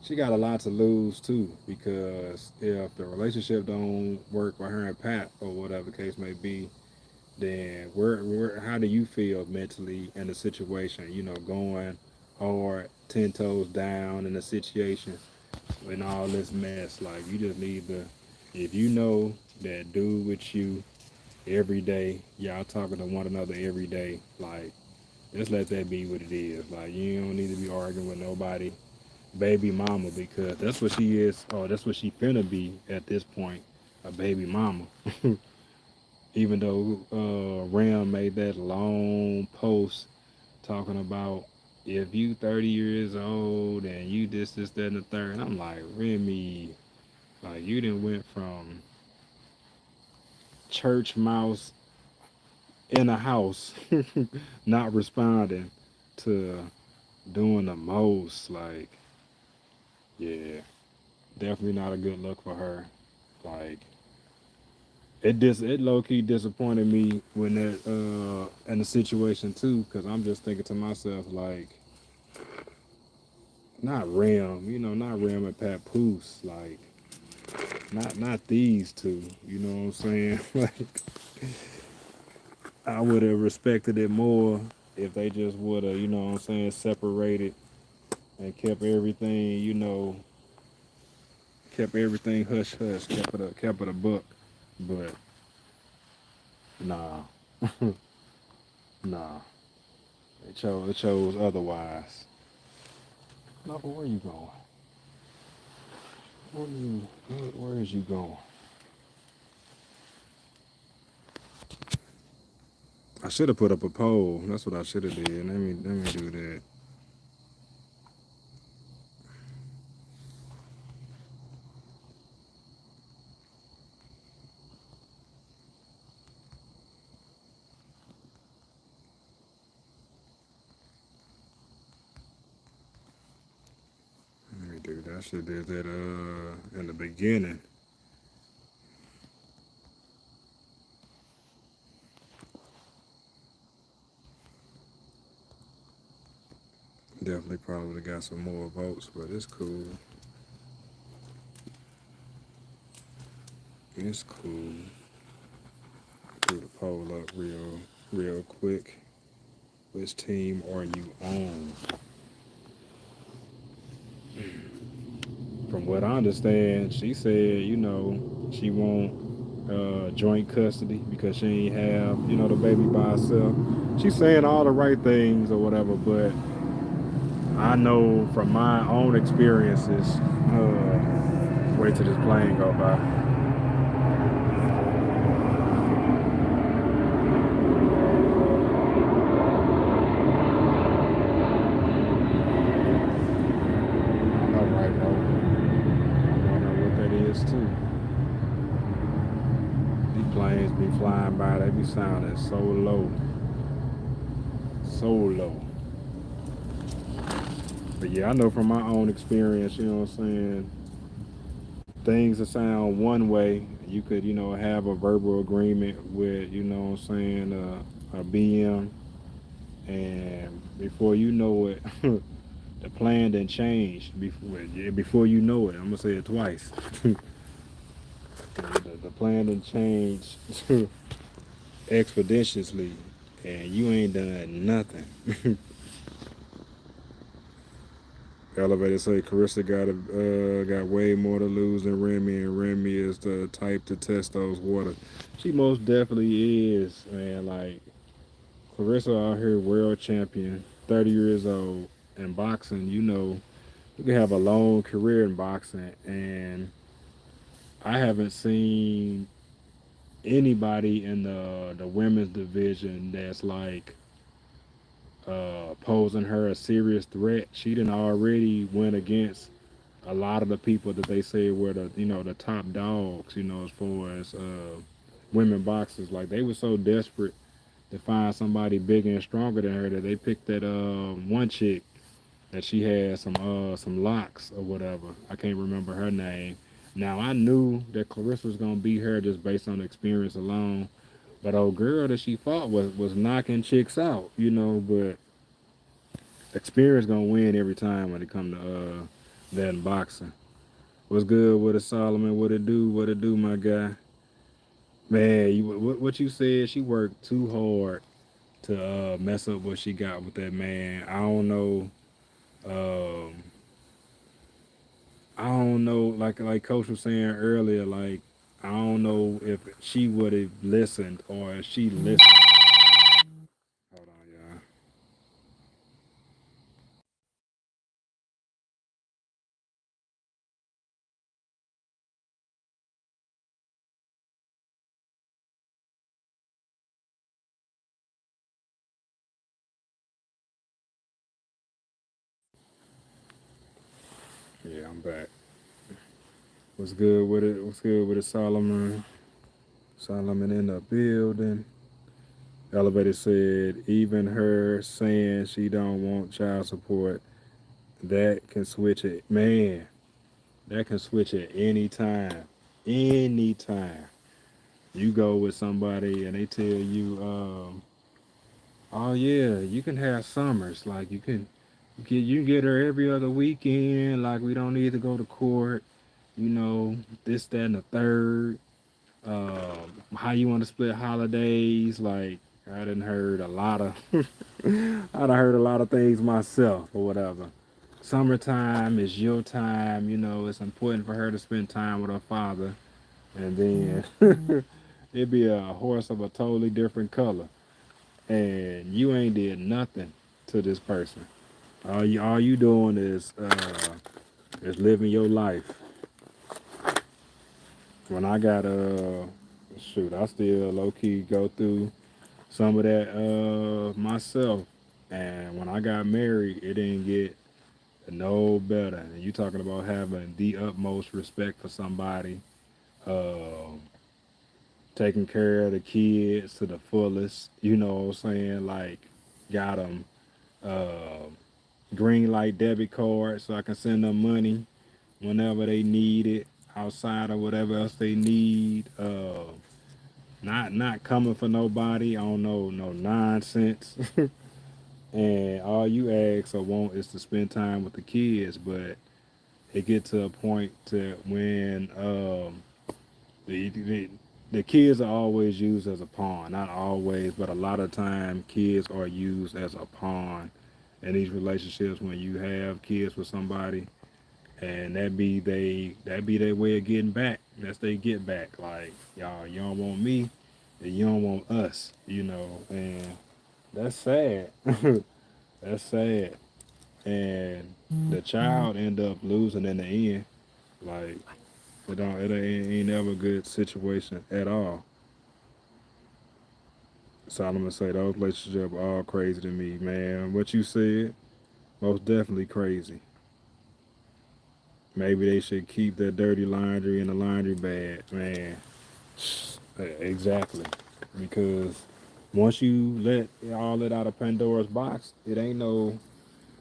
she got a lot to lose too because if the relationship don't work with her and Pat or whatever the case may be, then how do you feel mentally in the situation? Going hard, 10 toes down in the situation and all this mess. Like you just need to, if you know that dude with you every day, y'all talking to one another every day, like just let that be what it is. Like you don't need to be arguing with nobody baby mama because that's what she is, or that's what she finna be at this point, a baby mama. Even though Ram made that long post talking about if you 30 years old and you this, that, and the third, and I'm like, Remy, like you didn't went from church mouse in a house, not responding to doing the most. Like, yeah, definitely not a good look for her. Like, it low key disappointed me when that in the situation too, because I'm just thinking to myself like, not Ram, not Ram and Papoose, like not these two, you know what I'm saying? Like I would have respected it more if they just would have, what I'm saying, separated and kept everything hush hush, kept it a buck. But nah, nah, it chose otherwise. No, but where you going? Where is you going? I should have put up a poll. That's what I should have did. Let me do that. Let me do that. I should have did that in the beginning. Definitely probably got some more votes, but it's cool. It's cool. Do the poll up real quick. Which team are you on? From what I understand, she said, she won't joint custody because she ain't have, the baby by herself. She's saying all the right things or whatever, but I know from my own experiences. Wait till this plane go by. I know, right, bro? I'm wondering what that is too. These planes be flying by, they be sounding so low, so low. But yeah, I know from my own experience, you know what I'm saying? Things that sound one way, you could, have a verbal agreement with, a BM, and before you know it, the plan didn't change. Before you know it, I'm gonna say it twice. The plan didn't change expeditiously, and you ain't done nothing. Elevator say Carissa got way more to lose than Remy, and Remy is the type to test those waters. She most definitely is, man. Like Clarissa out here, world champion, 30 years old, in boxing. You can have a long career in boxing, and I haven't seen anybody in the women's division that's like posing her a serious threat. She didn't already went against a lot of the people that they say were the top dogs. As far as women boxers, like they were so desperate to find somebody bigger and stronger than her that they picked that one chick that she had some locks or whatever. I can't remember her name. Now I knew that Clarissa was gonna beat her just based on experience alone. But old girl that she fought was knocking chicks out, but experience gonna win every time when it come to that in boxing. What's good with it, Solomon? What it do? What it do, my guy? Man, what you said? She worked too hard to mess up what she got with that man. I don't know. Um, I don't know. Like Coach was saying earlier, like I don't know if she would have listened or if she listened. Hold on, y'all. Yeah, I'm back. What's good with it? What's good with it, Solomon? Solomon in the building. Elevator said even her saying she don't want child support, that can switch it. Man, that can switch at any time. Anytime. You go with somebody and they tell you, oh yeah, you can have summers. Like you can get her every other weekend. Like we don't need to go to court. You know, this, that, and the third. How you want to split holidays? Like I didn't heard a lot of, I done heard a lot of things myself or whatever. Summertime is your time. It's important for her to spend time with her father, and then it'd be a horse of a totally different color, and you ain't did nothing to this person. All you doing is living your life. When I got shoot, I still low key go through some of that myself. And when I got married, it didn't get no better. And you talking about having the utmost respect for somebody, uh, taking care of the kids to the fullest. You know what I'm saying? Like, got them uh, green light debit card so I can send them money whenever they need it, outside of whatever else they need. Not coming for nobody. I don't know no nonsense. And all you ask or want is to spend time with the kids, but it get to a point to when the, the the kids are always used as a pawn. Not always, but a lot of time kids are used as a pawn in these relationships. When you have kids with somebody, and that be their way of getting back. That's they get back. Like y'all, you don't want me, and you don't want us. And that's sad. That's sad. and the child end up losing in the end. Like it ain't ever a good situation at all. So I'm gonna say those relationships are all crazy to me, man. What you said, most definitely crazy. Maybe they should keep their dirty laundry in the laundry bag, man. Exactly, because once you let all it out of Pandora's box, it ain't no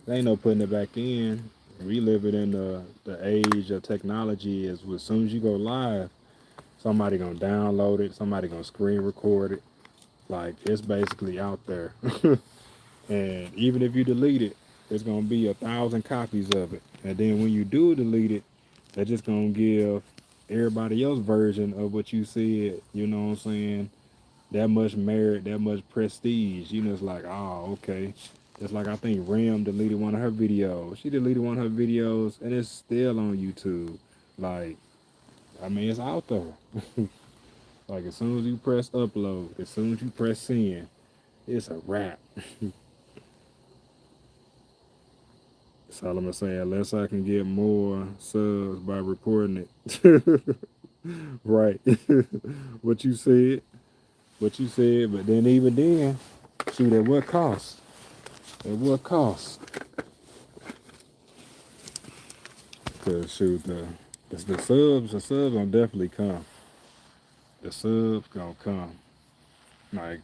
putting it back in. We live it in the age of technology. Is as soon as you go live, somebody gonna download it, somebody gonna screen record it. Like it's basically out there. And even if you delete it, it's gonna be 1,000 copies of it. And then when you do delete it, they're just gonna give everybody else version of what you said. You know what I'm saying? That much merit, that much prestige. You know, it's like, oh, okay. It's like I think Ram deleted one of her videos. She deleted one of her videos, and it's still on YouTube. Like, I mean, it's out there. Like as soon as you press upload, as soon as you press send, it's a wrap. That's all I'm gonna say. Unless I can get more subs by reporting it. Right. What you said. What you said. But then even then, shoot, at what cost? At what cost? Cause shoot, the subs gonna definitely come. The subs gonna come. Like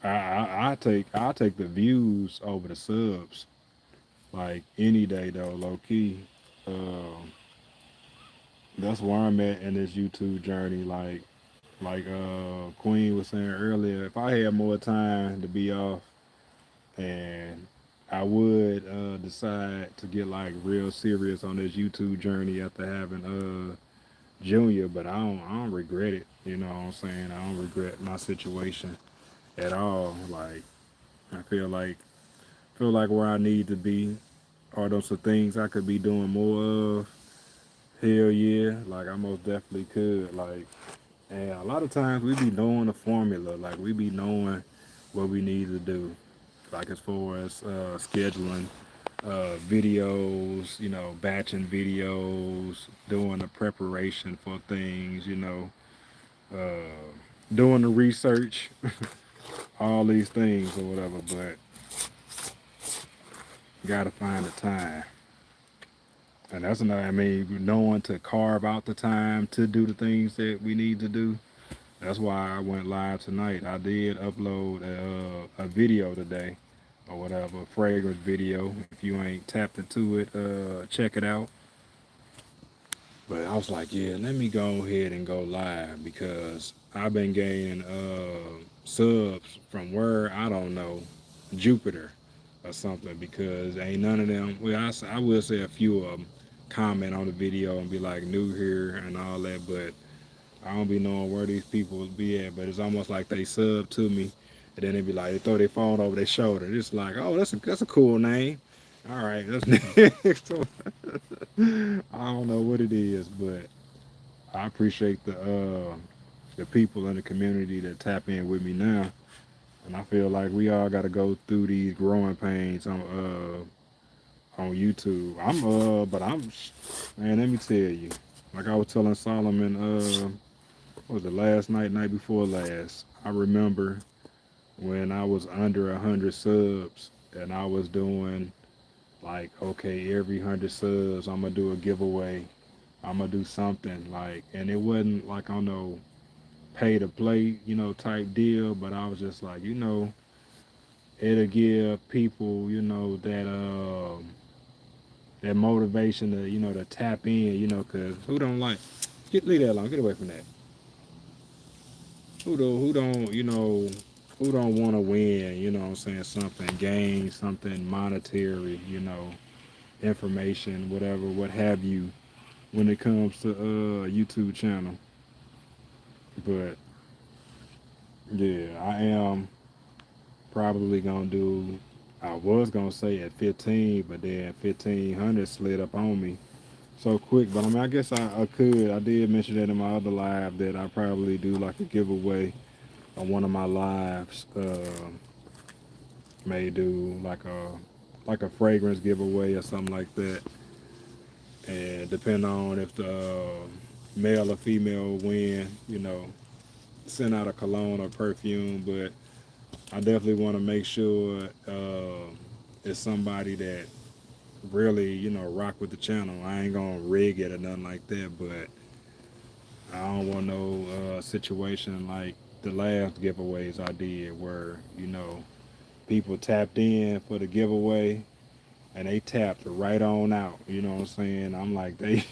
I take the views over the subs. Like any day though, low key. Um, that's where I'm at in this YouTube journey. Like Queen was saying earlier, if I had more time to be off, and I would decide to get like real serious on this YouTube journey after having Junior, but I don't regret it. You know what I'm saying? I don't regret my situation at all. Like I feel like where I need to be. Are those the things I could be doing more of? Hell yeah, like I most definitely could. Like, and a lot of times we be knowing the formula, like we be knowing what we need to do, like as far as scheduling videos, batching videos, doing the preparation for things, uh, doing the research, all these things or whatever. But you gotta find the time. And that's another, I mean, knowing to carve out the time to do the things that we need to do. That's why I went live tonight. I did upload a video today or whatever, a fragrance video. If you ain't tapped into it, check it out. But I was like, yeah, let me go ahead and go live because I've been gaining subs from where, I don't know, Jupiter or something because ain't none of them, well, I will say a few of them comment on the video and be like new here and all that, but I don't be knowing where these people will be at, but it's almost like they sub to me, and then they be like, they throw their phone over their shoulder. It's like, oh, that's a cool name. All right, that's next. So, I don't know what it is, but I appreciate the people in the community that tap in with me now, and I feel like we all got to go through these growing pains on YouTube. But I'm, man. Let me tell you, like I was telling Solomon, what was it last night, night before last? I remember when I was under 100 subs, and I was doing like, okay, every 100 subs, I'm gonna do a giveaway. I'm gonna do something like, and it wasn't like on no pay to play, type deal, but I was just like, it'll give people, that motivation to, to tap in, cause who don't like, leave that alone, get away from that. Who don't, who don't want to win, what I'm saying, something, gain something monetary, information, whatever, what have you, when it comes to YouTube channel. But yeah, I am probably gonna do. I was gonna say at 15, but then 1,500 slid up on me so quick. But I mean, I guess I could. I did mention that in my other live that I probably do like a giveaway on one of my lives. May do like like a fragrance giveaway or something like that. And depending on if the male or female win, send out a cologne or perfume. But I definitely want to make sure it's somebody that really, rock with the channel. I ain't gonna rig it or nothing like that, but I don't want no situation like the last giveaways I did where, people tapped in for the giveaway and they tapped right on out. You know what I'm saying? I'm like, they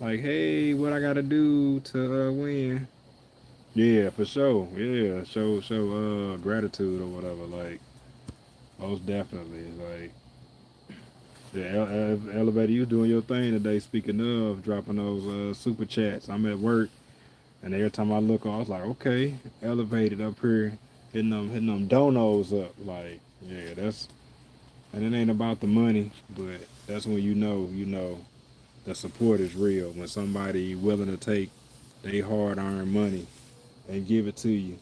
like, hey, what I gotta do to win? Yeah, for sure. Yeah, show gratitude or whatever. Like, most definitely. Like, the elevator, you doing your thing today. Speaking of dropping those super chats, I'm at work, and every time I look, I was like, okay, elevated up here, hitting them donos up. Like, yeah, and it ain't about the money, but that's when the support is real. When somebody willing to take they hard earned money and give it to you.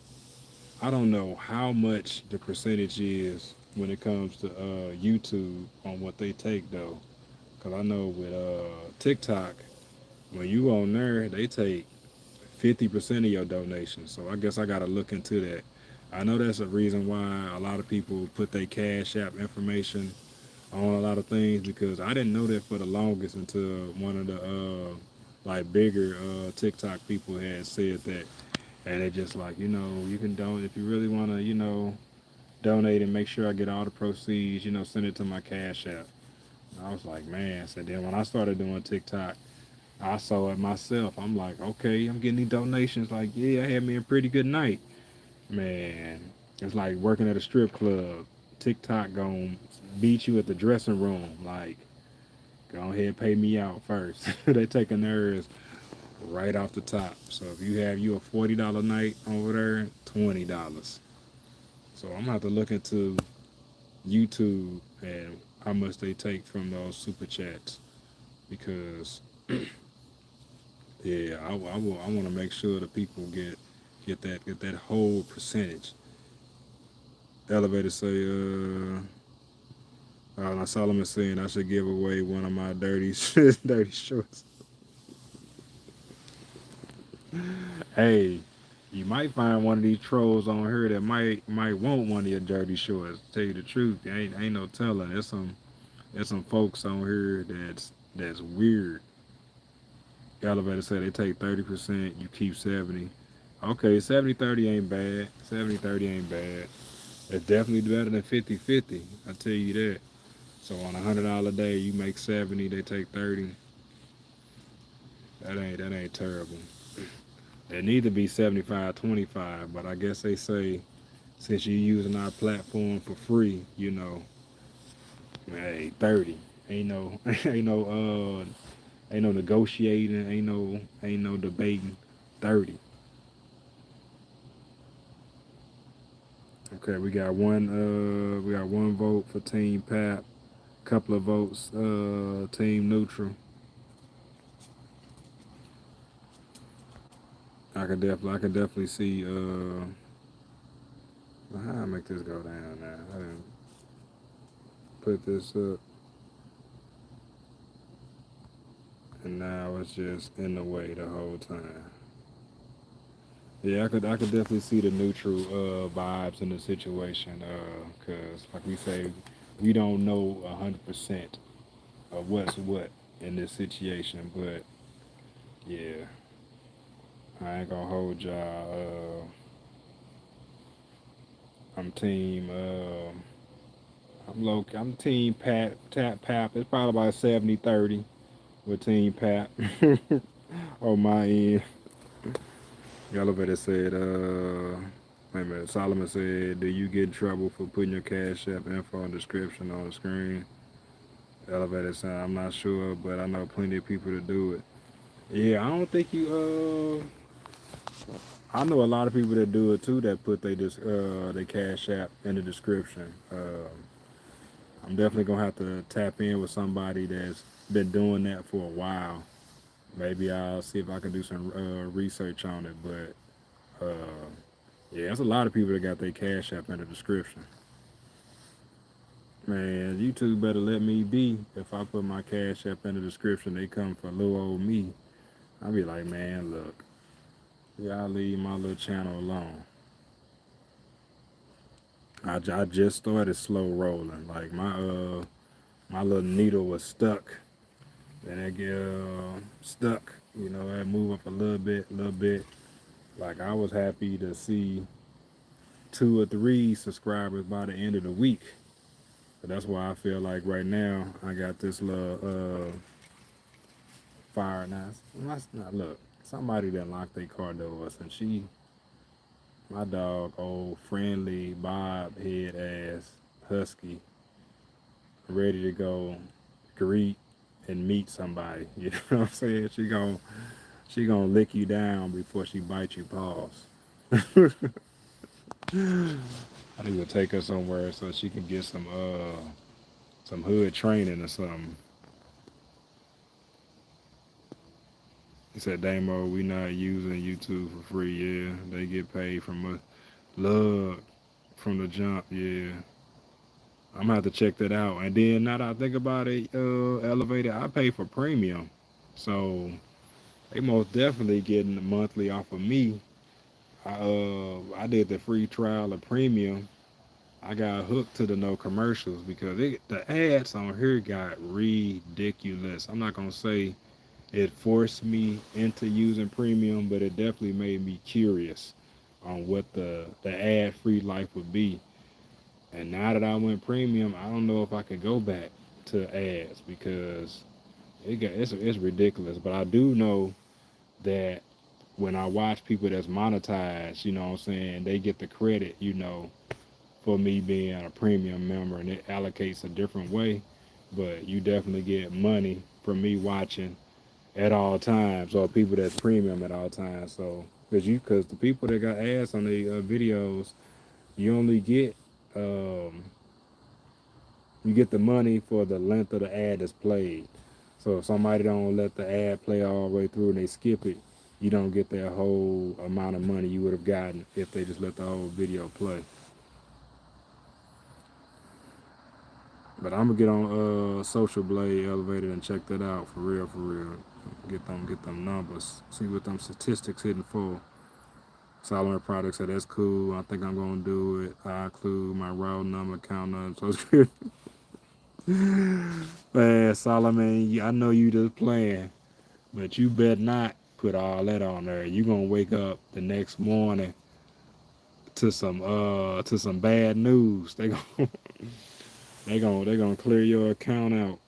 I don't know how much the percentage is when it comes to YouTube on what they take though, because I know with TikTok, when you on there, they take 50% of your donation. So I guess I got to look into that. I know that's a reason why a lot of people put their Cash App information on a lot of things because I didn't know that for the longest until one of the like bigger TikTok people had said that, and they just like you can donate if you really want to donate and make sure I get all the proceeds, send it to my Cash App. And I was like, man. So then when I started doing TikTok, I saw it myself. I'm like, okay, I'm getting these donations. Like, yeah, I had me a pretty good night. Man, it's like working at a strip club. TikTok gonna beat you at the dressing room. Like, go ahead and pay me out first. They taking theirs right off the top. So if you have you a $40 night over there, $20. So I'm gonna have to look into YouTube and how much they take from those super chats because yeah, I want to make sure the people get that whole percentage. Elevator say, Solomon saying I should give away one of my dirty dirty shorts. Hey, you might find one of these trolls on here that might want one of your dirty shorts. Tell you the truth, ain't no telling. There's some folks on here that's weird. Elevator say they take 30%, you keep 70. Okay, 70-30 ain't bad. 70-30 ain't bad. It's definitely better than 50-50. I tell you that. So on $100 day, you make 70, they take 30. That ain't terrible. It need to be 75-25, but I guess they say since you're using our platform for free, hey, 30. Ain't no ain't no negotiating, ain't no debating. 30. Okay, we got one vote for Team Pap, couple of votes Team Neutral. I can definitely see how I make this go down now. I didn't put this up and now it's just in the way the whole time. Yeah, I could definitely see the neutral vibes in the situation cuz like we say we don't know 100% of what's what in this situation, but yeah, I ain't gonna hold y'all. I'm team. I'm low. I'm team Pat. Tap Pap. It's probably about 70-30 with team Pat. On my end, the elevator said. Wait a minute. Solomon said, "Do you get in trouble for putting your Cash App info and description on the screen?" The elevator said, "I'm not sure, but I know plenty of people to do it." Yeah, I don't think you. I know a lot of people that do it too. That put their Cash App in the description. I'm definitely gonna have to tap in with somebody that's been doing that for a while. Maybe I'll see if I can do some research on it. But yeah, there's a lot of people that got their Cash App in the description. Man, YouTube better let me be. If I put my cash app in the description, they come for little old me. I'll be like, man, look, y'all leave my little channel alone. I just started slow rolling. Like my little needle was stuck. Then it get stuck. You know, I move up a little bit. Like I was happy to see 2 or 3 subscribers by the end of the week. So that's why I feel like right now I got this little fire. Now, that's not look. Somebody that locked their car door us, and my dog, old friendly bob head ass husky, ready to go greet and meet somebody. You know what I'm saying? She gonna lick you down before she bites you paws. I need to take her somewhere so she can get some hood training or something. He said, Damo, we not using YouTube for free. Yeah, they get paid from us. Look, from the jump, yeah. I'm gonna have to check that out. And then now that I think about it, elevated, I pay for premium. So they most definitely getting the monthly off of me. I did the free trial of premium. I got hooked to the no commercials because the ads on here got ridiculous. I'm not gonna say it forced me into using premium, but it definitely made me curious on what the ad free life would be. And now that I went premium, I don't know if I could go back to ads because it's ridiculous. But I do know that when I watch people that's monetized, you know what I'm saying, they get the credit, for me being a premium member, and it allocates a different way. But you definitely get money from me watching at all times, or people that's premium at all times. So because the people that got ads on the videos, you only um, get the money for the length of the ad that's played. So if somebody don't let the ad play all the way through and they skip it, you don't get that whole amount of money you would have gotten if they just let the whole video play. But I'm gonna get on Social Blade Elevated and check that out for real, for real. Get them numbers. See what them statistics hitting for. Solomon Products said that's cool. I think I'm gonna do it. I include my route number, count number. So it's good. Man, Solomon, I know you just playing, but you better not put all that on there. You gonna wake up the next morning to some bad news. They gonna clear your account out.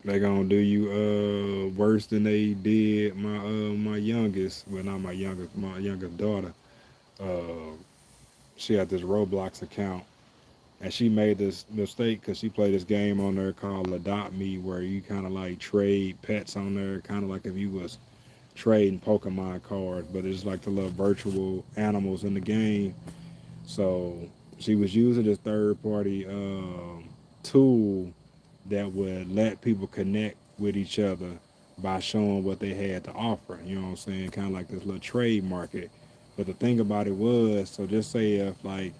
They gonna do you worse than they did my youngest. Well, not my youngest, my youngest daughter. Uh, she had this Roblox account, and she made this mistake because she played this game on there called Adopt Me, where you kind of like trade pets on there, kind of like if you was trading Pokemon cards, but it's like the little virtual animals in the game. So she was using this third party tool that would let people connect with each other by showing what they had to offer. You know what I'm saying? Kind of like this little trade market. But the thing about it was, so just say if like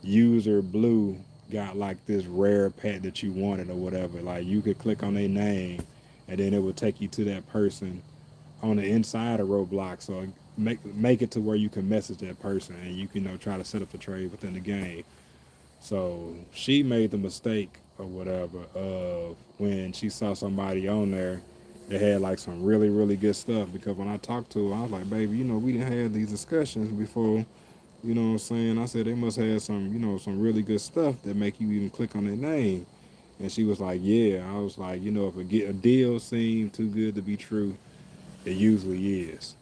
user blue got like this rare pet that you wanted or whatever, like you could click on their name and then it would take you to that person on the inside of Roblox. So make it to where you can message that person and you can try to set up the trade within the game. So she made the mistake or whatever of when she saw somebody on there that had like some really, really good stuff. Because when I talked to her, I was like, baby, we didn't have these discussions before. You know what I'm saying? I said they must have some, some really good stuff that make you even click on their name. And she was like, yeah. I was like, if a deal seemed too good to be true, it usually is.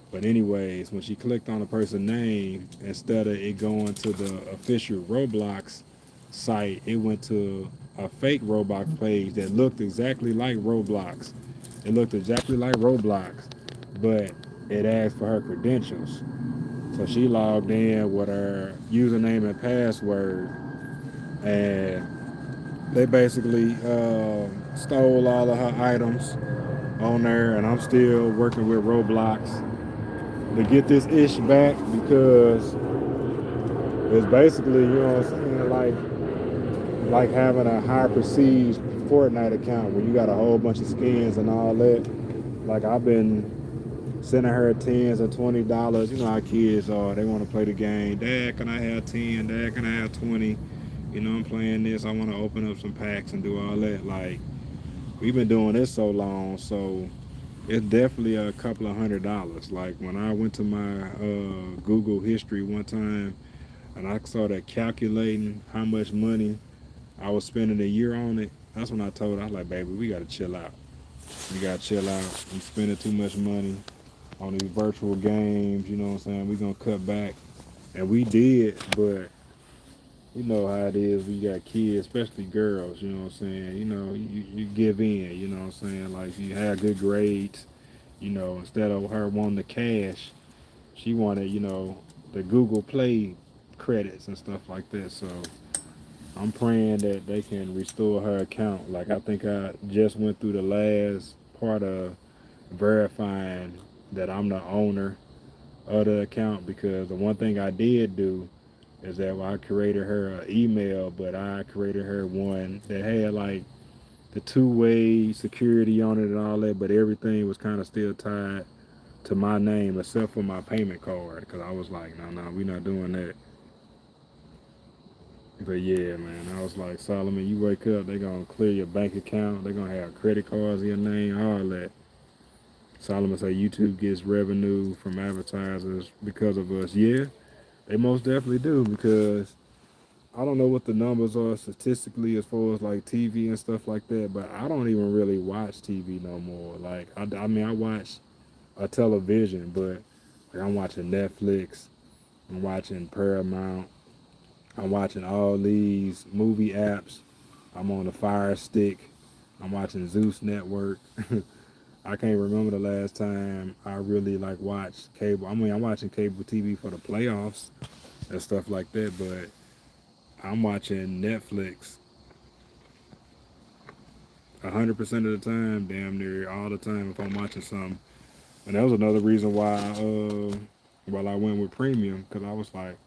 But anyways, when she clicked on the person's name, instead of it going to the official Roblox site, it went to a fake Roblox page that looked exactly like Roblox. It looked exactly like Roblox, but it asked for her credentials. So she logged in with her username and password, and they basically stole all of her items on there. And I'm still working with Roblox to get this ish back because It's basically, you know what I'm saying, like having a high prestige Fortnite account where you got a whole bunch of skins and all that. Like I've been sending her tens and $20. You know how kids are. They want to play the game. Dad, can I have 10? Dad, can I have 20? You know, I'm playing this. I want to open up some packs and do all that. Like we've been doing this so long, so it's definitely a couple of $100. Like when I went to my Google history one time and I started calculating how much money I was spending a year on it, that's when I told her, I was like, baby, we gotta chill out. We gotta chill out. I'm spending too much money on these virtual games, you know what I'm saying? We gonna cut back. And we did, but you know how it is when you got kids, especially girls, you know what I'm saying? You know, you give in, you know what I'm saying? Like you have good grades, you know, instead of her wanting the cash, she wanted, you know, the Google Play credits and stuff like that. So I'm praying that they can restore her account. Like I think I just went through the last part of verifying that I'm the owner of the account because the one thing I did do is that I created her an email, but I created her one that had like the two-way security on it and all that, but everything was kind of still tied to my name except for my payment card because I was like, no, no, we're not doing that. But yeah, man, I was like, Solomon, you wake up, they're gonna clear your bank account, they're gonna have credit cards in your name, all that. Solomon say YouTube gets revenue from advertisers because of us. Yeah, they most definitely do because I don't know what the numbers are statistically as far as like TV and stuff like that, but I don't even really watch TV no more. Like, I mean, I watch a television, but like, I'm watching Netflix, I'm watching Paramount, I'm watching all these movie apps. I'm on the Fire Stick. I'm watching Zeus Network. I can't remember the last time I really like watched cable. I mean, I'm watching cable TV for the playoffs and stuff like that, but I'm watching Netflix 100% of the time, damn near all the time if I'm watching something. And that was another reason why while I went with premium because I was like,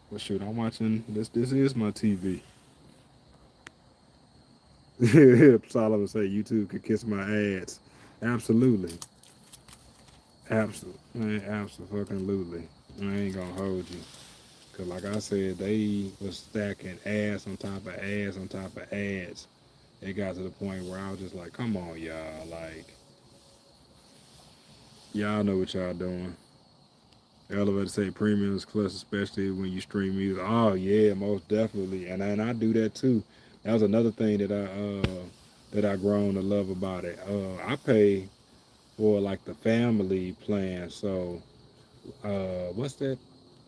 well, shoot, I'm watching this. This is my TV. Solomon say YouTube could kiss my ass. Absolutely, absolutely, absolutely. I ain't gonna hold you. Cause like I said, they was stacking ads on top of ads on top of ads. It got to the point where I was just like, come on, y'all. Like, y'all know what y'all doing. Elevator say premiums plus, especially when you stream music. Oh yeah, most definitely. And I do that too. That was another thing that I grown to love about it. I pay for like the family plan. So what's that?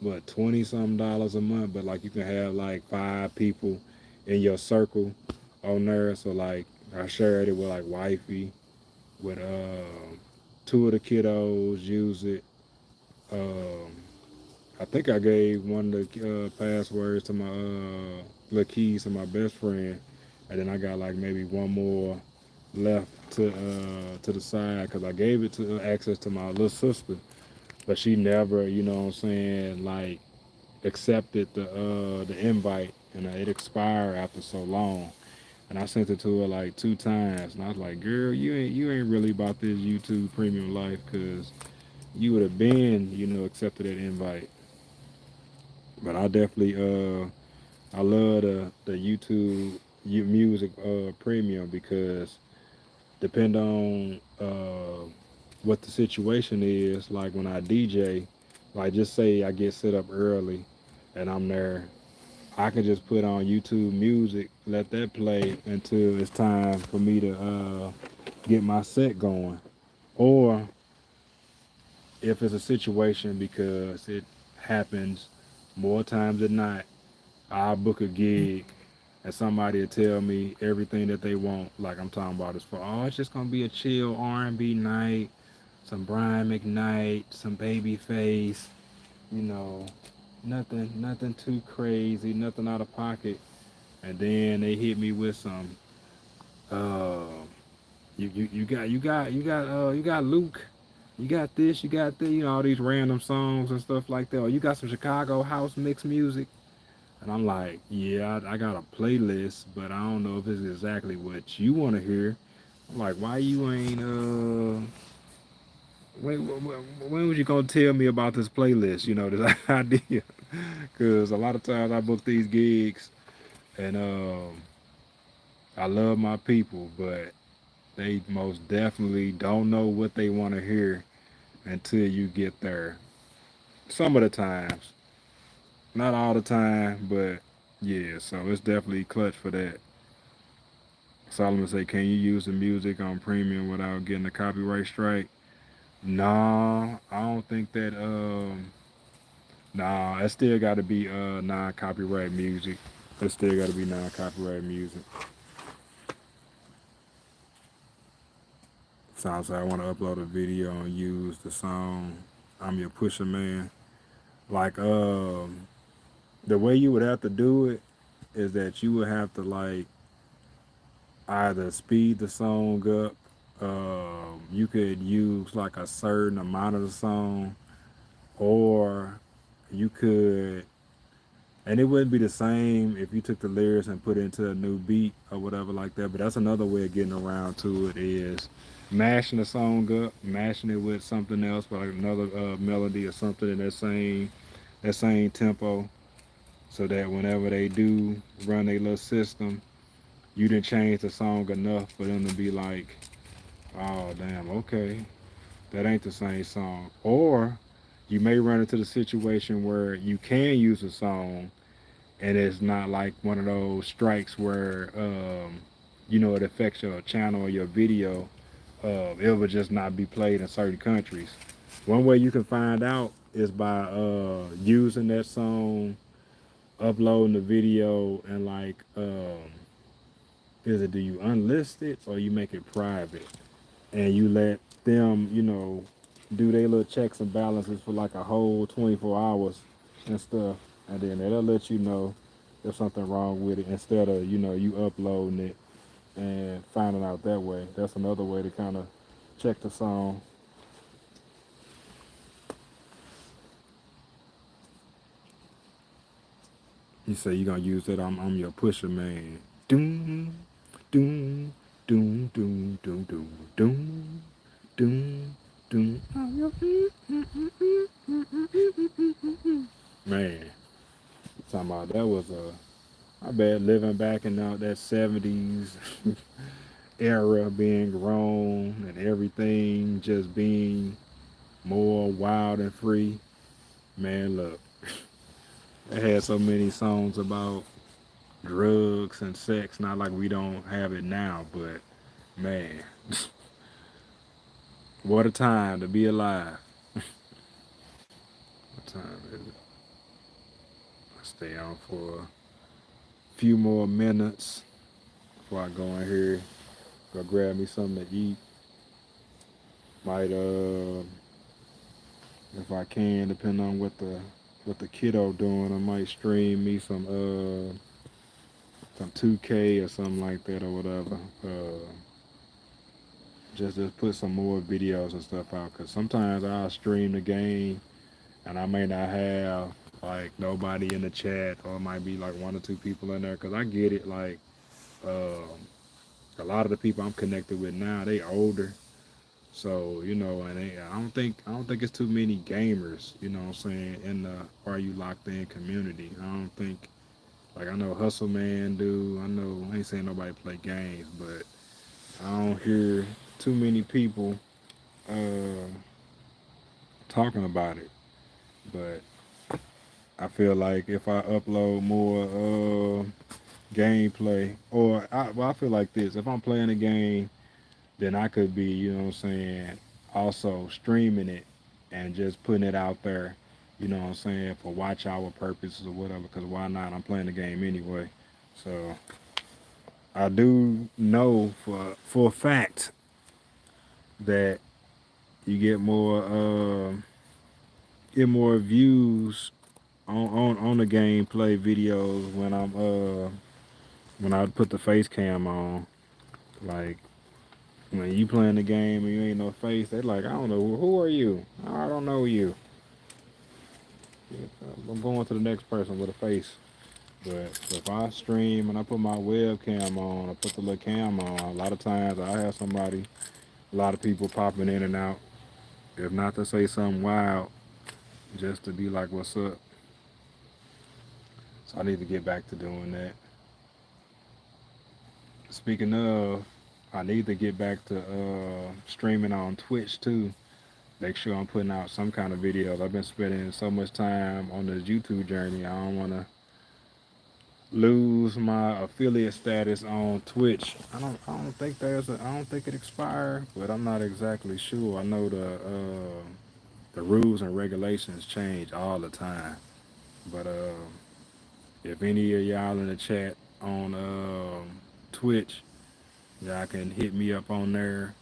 What, 20 something dollars a month? But like you can have like 5 people in your circle on there. So like I shared it with like wifey, with two of the kiddos use it. Um, I think I gave one of the passwords to my little keys to my best friend, and then I got like maybe one more left to the side because I gave it to access to my little sister, but she never, you know what I'm saying, like accepted the invite, and it expired after so long. And I sent it to her like 2 times, and I was like, "Girl, you ain't really about this YouTube Premium life, cause you would have been, you know, accepted that invite." But I definitely I love the YouTube music Premium because depend on what the situation is. Like when I DJ, like just say I get set up early and I'm there, I can just put on YouTube music, let that play until it's time for me to get my set going. Or if it's a situation because it happens more times than not, I'll book a gig and somebody will tell me everything that they want. Like I'm talking about is for, oh, it's just gonna be a chill R&B night, some Brian McKnight, some Babyface, you know, nothing too crazy, nothing out of pocket. And then they hit me with some uh you got Luke, you got this, you got that, you know, all these random songs and stuff like that. Or you got some Chicago house mix music. And I'm like, yeah, I got a playlist, but I don't know if it's exactly what you want to hear. I'm like, why you ain't when was you gonna tell me about this playlist? You know, this idea, because a lot of times I book these gigs, and I love my people, but they most definitely don't know what they want to hear until you get there. Some of the times, not all the time, but yeah. So it's definitely clutch for that. Solomon say, can you use the music on premium without getting a copyright strike? Nah, I don't think that. Nah, it still got to be non-copyright music. It still got to be non-copyright music. Sounds like I want to upload a video and use the song "I'm Your Pusher Man." Like the way you would have to do it is that you would have to like either speed the song up. You could use like a certain amount of the song, or you could, and it wouldn't be the same if you took the lyrics and put it into a new beat or whatever like that. But that's another way of getting around to it is mashing the song up, mashing it with something else, like another melody or something in that same tempo, so that whenever they do run their little system, you didn't change the song enough for them to be like, oh damn, okay, that ain't the same song. Or you may run into the situation where you can use a song and it's not like one of those strikes where it affects your channel or your video. It would just not be played in certain countries. One way you can find out is by using that song, uploading the video, and like, is it, do you unlist it or you make it private and you let them, do their little checks and balances for like a whole 24 hours and stuff, and then they'll let you know if something wrong with it instead of you uploading it and finding out that way. That's another way to kind of check the song. You say you're gonna use that I'm your pusher man. Doom, doom, doom, doom, doom, doom, doom, doom, doom. I'm your man. Talking about that was I bet living back in that 70s era, being grown and everything just being more wild and free. Man, look, they had so many songs about drugs and sex. Not like we don't have it now, but man, what a time to be alive. What time is it? I stay on for a few more minutes before I go in here. Go grab me something to eat. Might if I can, depending on what the kiddo doing, I might stream me some 2K or something like that or whatever. Just put some more videos and stuff out, because sometimes I'll stream the game and I may not have like nobody in the chat, or it might be like one or two people in there, because I get it, like um, a lot of the people I'm connected with now, they older. So, and I don't think it's too many gamers, what I'm saying, in the Are You Locked In community. I don't think, like, I know Hustle Man do. I ain't saying nobody play games, but I don't hear too many people uh talking about it. But I feel like if I upload more gameplay, I feel like this: if I'm playing a game, then I could be, what I'm saying, also streaming it and just putting it out there, what I'm saying, for watch hour purposes or whatever. Because why not? I'm playing the game anyway. So I do know for a fact that you get more views on the gameplay videos when I put the face cam on. Like, when you playing the game and you ain't no face, they like, I don't know, who are you? I don't know you. I'm going to the next person with a face. But if I stream and I put my webcam on, I put the little cam on, a lot of times I have somebody, a lot of people popping in and out. If not to say something wild, just to be like, what's up? So I need to get back to doing that. Speaking of, I need to get back to streaming on Twitch too. Make sure I'm putting out some kind of videos. I've been spending so much time on this YouTube journey. I don't want to lose my affiliate status on Twitch. I don't think there's a. I don't think it expired, but I'm not exactly sure. I know the rules and regulations change all the time. But if any of y'all in the chat on Twitch, y'all can hit me up on there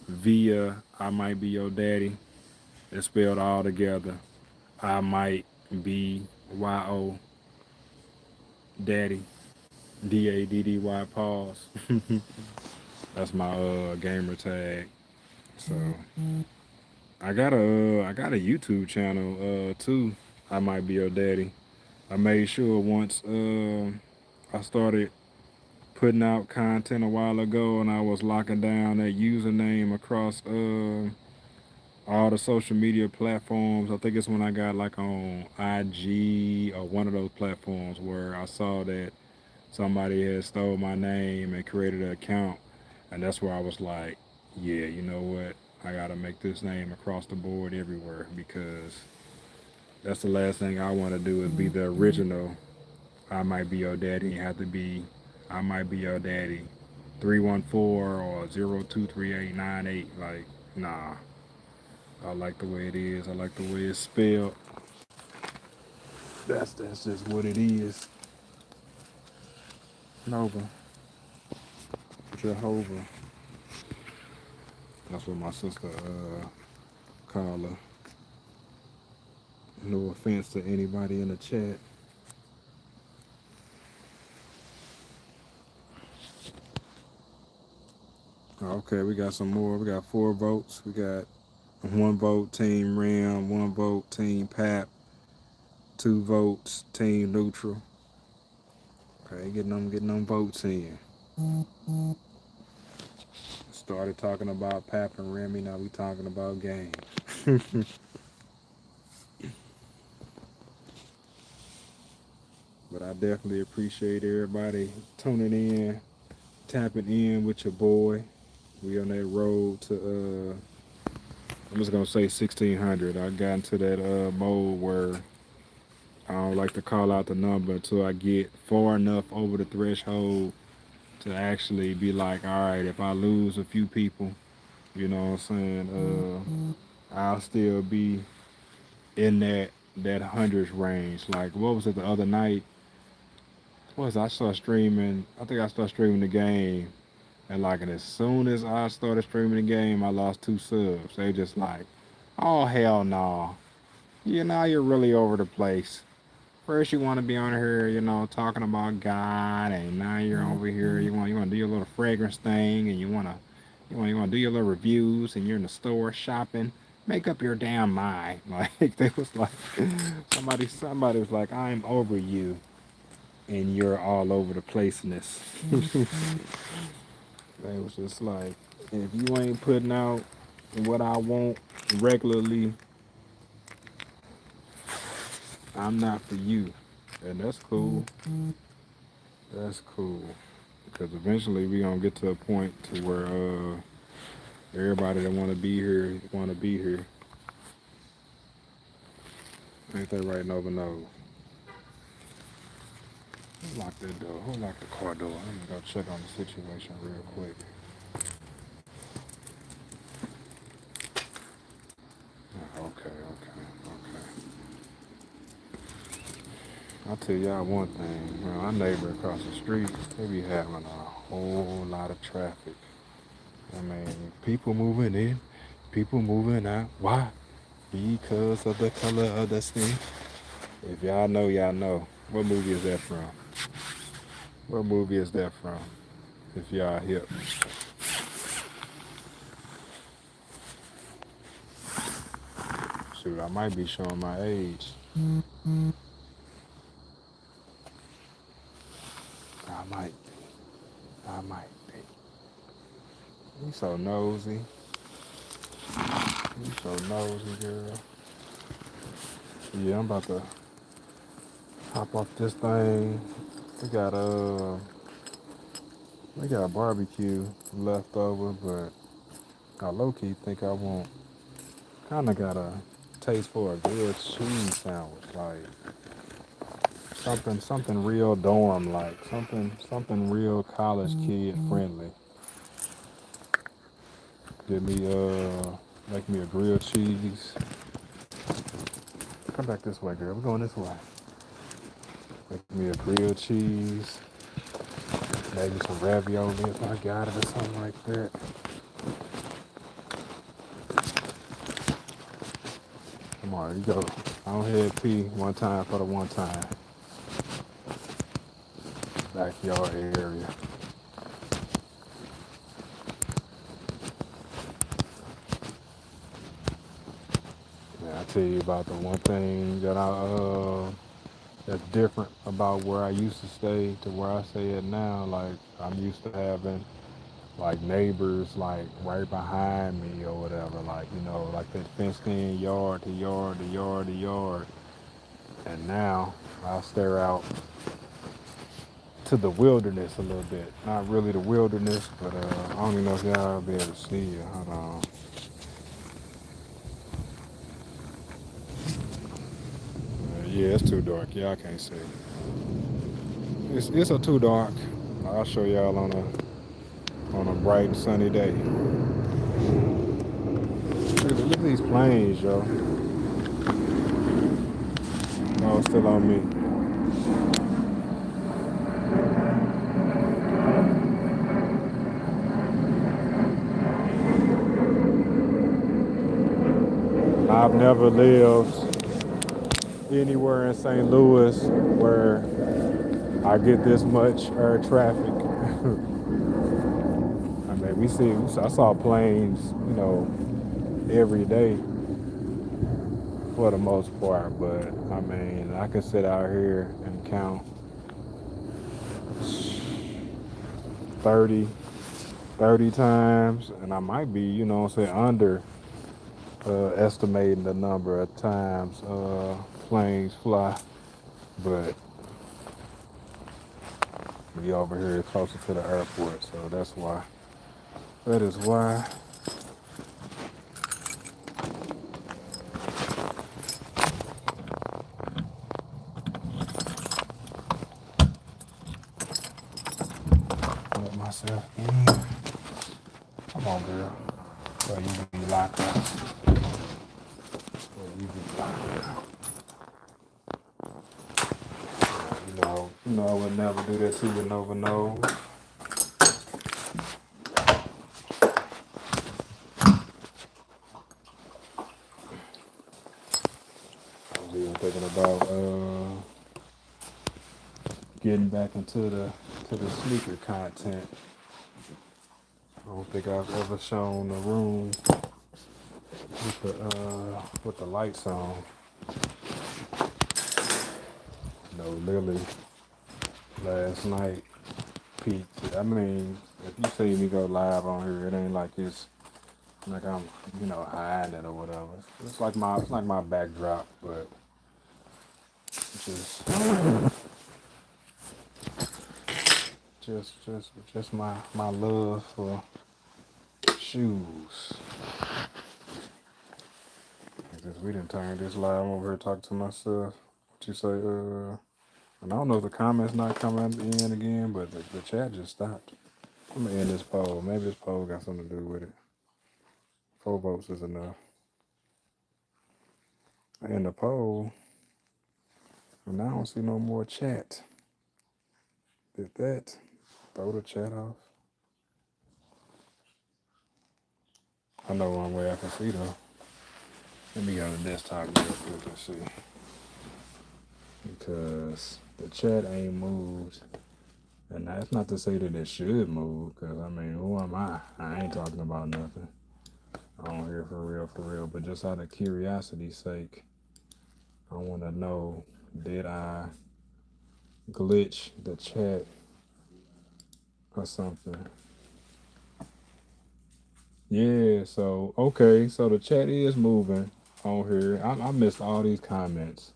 via I might be your daddy. It's spelled all together. I might be yo daddy. DADDY pause. That's my gamer tag. So I got a YouTube channel too. I might be your daddy. I made sure once I started putting out content a while ago and I was locking down that username across all the social media platforms. I think it's when I got like on IG or one of those platforms where I saw that somebody had stole my name and created an account, and that's where I was like, yeah, you know what? I gotta make this name across the board everywhere because that's the last thing I want to do is be the original. I might be your daddy. You have to be. I might be your daddy. 314 or 023898. Like, nah. I like the way it is. I like the way it's spelled. That's just what it is. Nova. Jehovah. That's what my sister call her. No offense to anybody in the chat. Okay, we got some more. We got 4 votes. We got 1 vote Team Ram, 1 vote Team Pap, 2 votes Team Neutral. Okay, getting them votes in. Started talking about Pap and Remy. Now we talking about games. But I definitely appreciate everybody tuning in, tapping in with your boy. We on that road to I'm just gonna say 1600. I got into that mode where I don't like to call out the number until I get far enough over the threshold to actually be like, all right, if I lose a few people, you know what I'm saying, I'll still be in that hundreds range. Like what was it the other night? What was I started streaming? I think I started streaming the game, and as soon as I started streaming the game, I lost 2 subs. They just like, oh hell no, you know you're really over the place. First you want to be on here, talking about God, and now you're over here. You want to do your little fragrance thing, and you want to do your little reviews, and you're in the store shopping. Make up your damn mind. Like they was like, somebody was like, I'm over you, and you're all over the placeness. They was just like, if you ain't putting out what I want regularly, I'm not for you, and that's cool. That's cool. Because eventually we gonna get to a point to where everybody that wanna be here wanna be here. Ain't that right, Nova? No. Who locked that door? Who locked the car door? Let me go check on the situation real quick. Okay. I'll tell y'all one thing. Our neighbor across the street, they be having a whole lot of traffic. I mean, people moving in, people moving out. Why? Because of the color of the skin. If y'all know, y'all know. What movie is that from? What movie is that from? If y'all hip. Shoot, I might be showing my age. I might I might be. You so nosy. You so nosy, girl. Yeah, I'm about to hop off this thing. We got uh we got barbecue left over, but I low key think I want kinda got a taste for a good cheese sandwich. Like something real dorm like. Something real college kid friendly. Give me make me a grilled cheese. Come back this way, girl. We're going this way. Make me a grilled cheese. Maybe some ravioli if I got it or something like that. Come on, you go. Go ahead, P, one time for the one time. Backyard area. Man, I tell you about the one thing that that's different about where I used to stay to where I stay at now. Like I'm used to having like neighbors like right behind me or whatever. Like like that fenced in yard to yard to yard to yard. And now I'll stare out to the wilderness a little bit. Not really the wilderness, but I don't even know if y'all will be able to see it. Hold on. Yeah, it's too dark. Y'all can't see. It's a too dark. I'll show y'all on a bright and sunny day. Look at these planes, yo. Oh, it's still on me. I've never lived anywhere in St. Louis where I get this much air traffic. I mean, I saw planes, every day for the most part, but I mean, I can sit out here and count 30, 30 times, and I might be, under estimating the number of times planes fly, but we over here closer to the airport, so that's why. That is why. Let myself in. Come on, girl. So you be locked up. So you be locked up. I would never do that to you, Nova no. I was even thinking about getting back into the sneaker content. I don't think I've ever shown the room with the lights on. Lily last night peaked. I mean, if you see me go live on here, it ain't like it's like I'm, hiding it or whatever. It's like my backdrop, but just just my love for shoes. We didn't turn this live over here talking to myself. What you say? And I don't know if the comments not coming in again, but the chat just stopped. I'm gonna end this poll. Maybe this poll got something to do with it. 4 votes is enough. I end the poll, and I don't see no more chat. Did that throw the chat off? I know one way I can see though. Let me go to the desktop real quick and see. Because the chat ain't moved. And that's not to say that it should move, because I mean, who am I? I ain't talking about nothing on here for real. But just out of curiosity's sake, I want to know, did I glitch the chat or something. Yeah, so okay, so the chat is moving on here. I missed all these comments.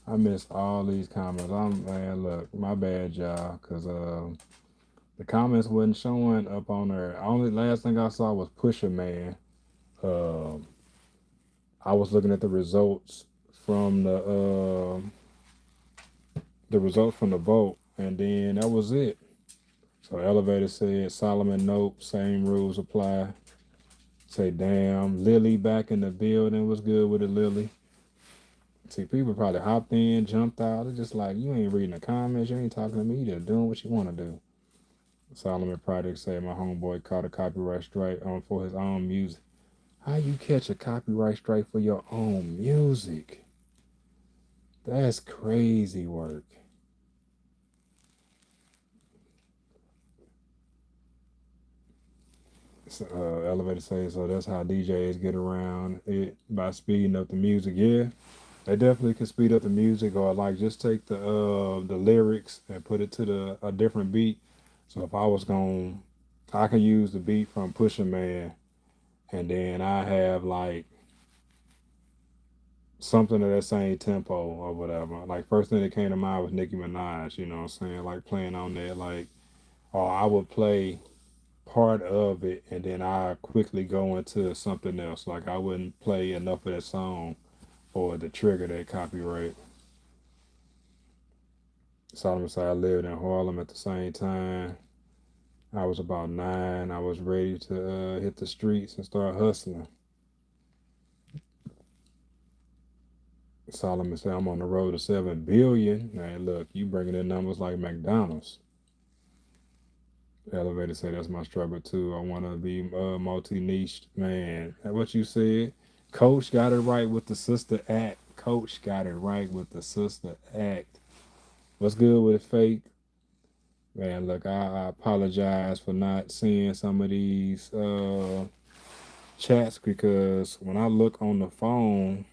I missed all these comments. I'm man, look, my bad, y'all, cause the comments wasn't showing up on there. Only last thing I saw was Pusher Man. Um, I was looking at from the results from the vote, and then that was it. So Elevator said Solomon, nope, same rules apply. Say damn, Lily back in the building. Was good with it, Lily. See, people probably hopped in, jumped out. It's just like you ain't reading the comments, you ain't talking to me, you just doing what you want to do. Solomon Project say my homeboy caught a copyright strike on for his own music. How you catch a copyright strike for your own music? That's crazy work. So, Elevator says so. That's how DJs get around it by speeding up the music. Yeah, they definitely can speed up the music, or like just take the lyrics and put it to a different beat. So if I was going, I can use the beat from Pusha Man, and then I have like something of that same tempo or whatever. Like first thing that came to mind was Nicki Minaj. You know what I'm saying? Like playing on that, like, or I would play part of it and then I quickly go into something else. Like I wouldn't play enough of that song for it to trigger that copyright. Solomon said I lived in Harlem at the same time. I was about 9. I was ready to hit the streets and start hustling. Solomon said I'm on the road to 7 billion. Man, look, you bringing in numbers like McDonald's. Elevator say that's my struggle too. I want to be multi niched, man. What you said, Coach got it right with the sister act. Coach got it right with the sister act. What's good with it, fake? Man, look, I apologize for not seeing some of these chats because when I look on the phone,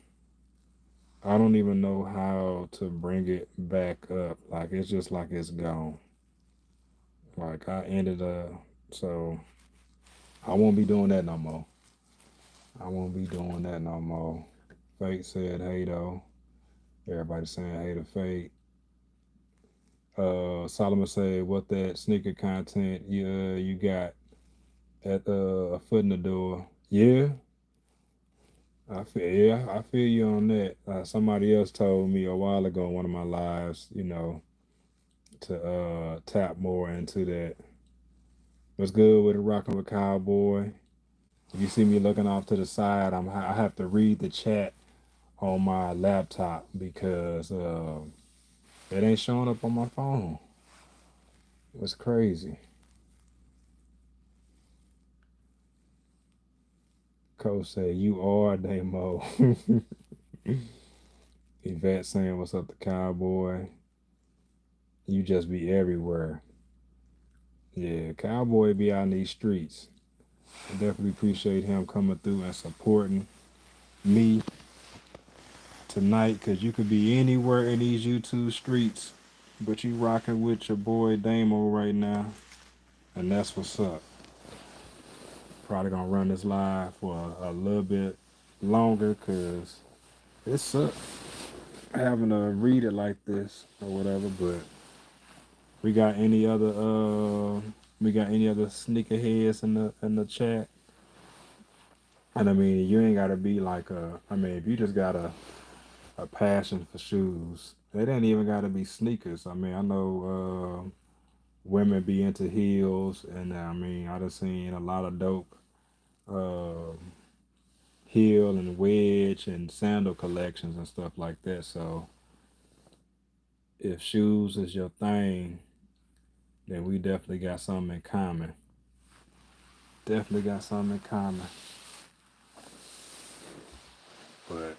I don't even know how to bring it back up. Like it's just like it's gone. Like I ended so I won't be doing that no more. I won't be doing that no more. Fate said hey though. Everybody saying hey to Fate. Solomon said what that sneaker content you got at a foot in the door. Yeah, I feel you on that. Somebody else told me a while ago in one of my lives, to tap more into that. What's good with it rocking with Cowboy? If you see me looking off to the side, I have to read the chat on my laptop because it ain't showing up on my phone. It's crazy. Coach said, "You are Damo." Yvette saying, "What's up, the cowboy? You just be everywhere." Yeah, cowboy be out in these streets. I definitely appreciate him coming through and supporting me tonight because you could be anywhere in these YouTube streets, but you rocking with your boy Damo right now, and that's what's up. Probably gonna run this live for a little bit longer because it sucks having to read it like this or whatever. But we got any other sneakerheads in the chat? And I mean, you ain't gotta be like I mean, if you just got a passion for shoes, it ain't even gotta be sneakers. I mean, I know women be into heels, and I mean, I just seen a lot of dope uh, heel and wedge and sandal collections and stuff like that. So if shoes is your thing, then we definitely got something in common. Definitely got something in common. But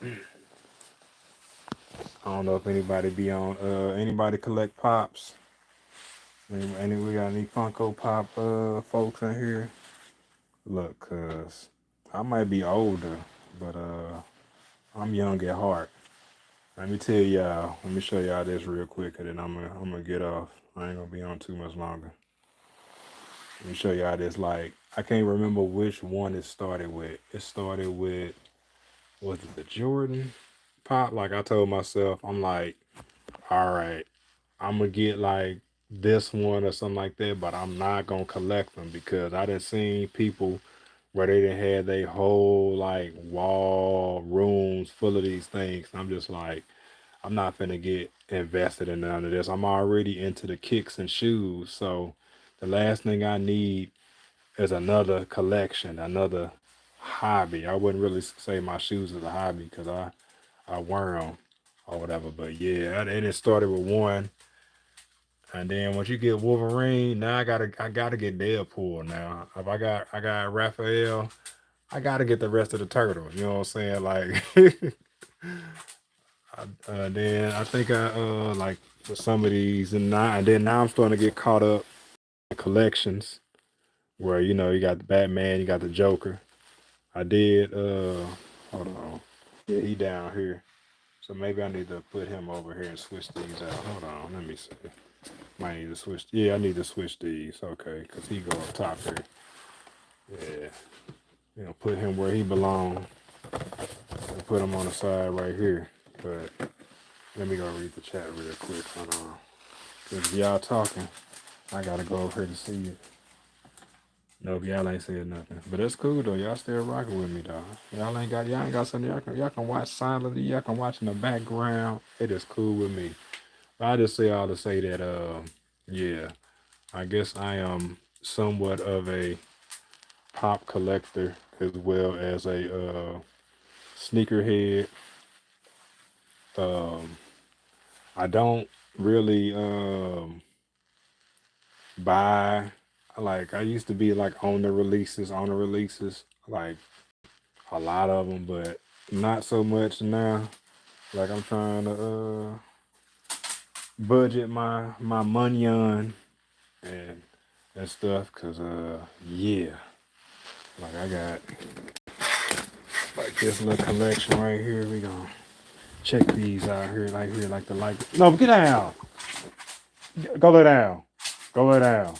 I don't know if anybody be on anybody collect pops. We got any Funko Pop folks in here? Look, cause I might be older, but I'm young at heart. Let me tell y'all. Let me show y'all this real quick, and then I'm gonna get off. I ain't gonna be on too much longer. Let me show y'all this. Like I can't remember which one it started with. It started with was it the Jordan pop? Like I told myself, I'm like, all right, I'm gonna get like this one or something like that, but I'm not gonna collect them because I done seen people where they didn't have their whole like wall rooms full of these things. I'm just like, I'm not finna get invested in none of this. I'm already into the kicks and shoes, so the last thing I need is another collection, another hobby. I wouldn't really say my shoes is a hobby because I wear them or whatever. But yeah, and it started with one, and then once you get Wolverine, now I gotta get Deadpool now. If I got Raphael, I gotta get the rest of the turtles. You know what I'm saying? Like, then I think I like for some of these, and then now I'm starting to get caught up in collections where you got the Batman, you got the Joker. I did. Hold on. Yeah, he down here. So maybe I need to put him over here and switch these out. Hold on. Let me see. Might need to switch. Yeah, I need to switch these. Okay, cause he go up top here. Yeah. Put him where he belongs. And put him on the side right here. But let me go read the chat real quick. Hold on. Cause y'all talking, I gotta go over here to see it. Nope, y'all ain't said nothing. But it's cool though. Y'all still rocking with me though. Y'all ain't got something y'all can watch silently. Y'all can watch in the background. It is cool with me. But I just say all to say that yeah, I guess I am somewhat of a pop collector as well as a sneakerhead. Um I don't really buy like I used to be like on the releases, like a lot of them, but not so much now. Like I'm trying to budget my money on and stuff, cause yeah, like I got like this little collection right here. We gonna check these out here, like the like. No, get down. Go lay down. Go lay down.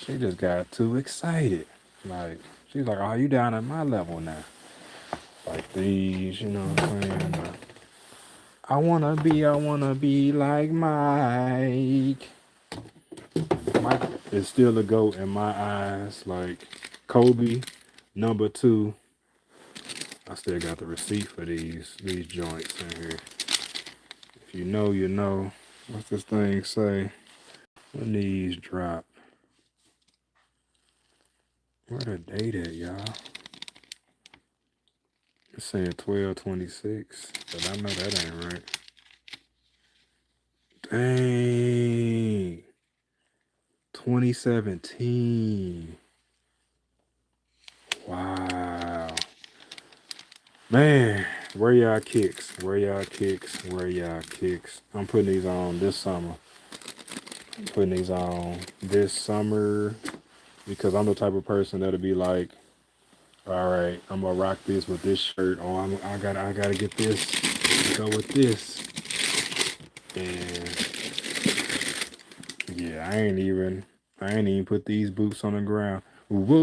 She just got too excited. Like she's like, "Oh, you down at my level now?" Like these, you know what I'm saying? I wanna be like Mike. Mike is still a GOAT in my eyes. Like Kobe, number two. I still got the receipt for these joints in here. If you know, you know. What's this thing say? When these drop? Where the date at, y'all? It's saying 12/26, but I know that ain't right. Dang. 2017. Wow. Man, where y'all kicks? Where y'all kicks? Where y'all kicks? I'm putting these on this summer. I'm putting these on this summer because I'm the type of person that'll be like, all right, I'm gonna rock this with this shirt. Oh, I gotta get this to go with this. And yeah, I ain't even put these boots on the ground. Whoa,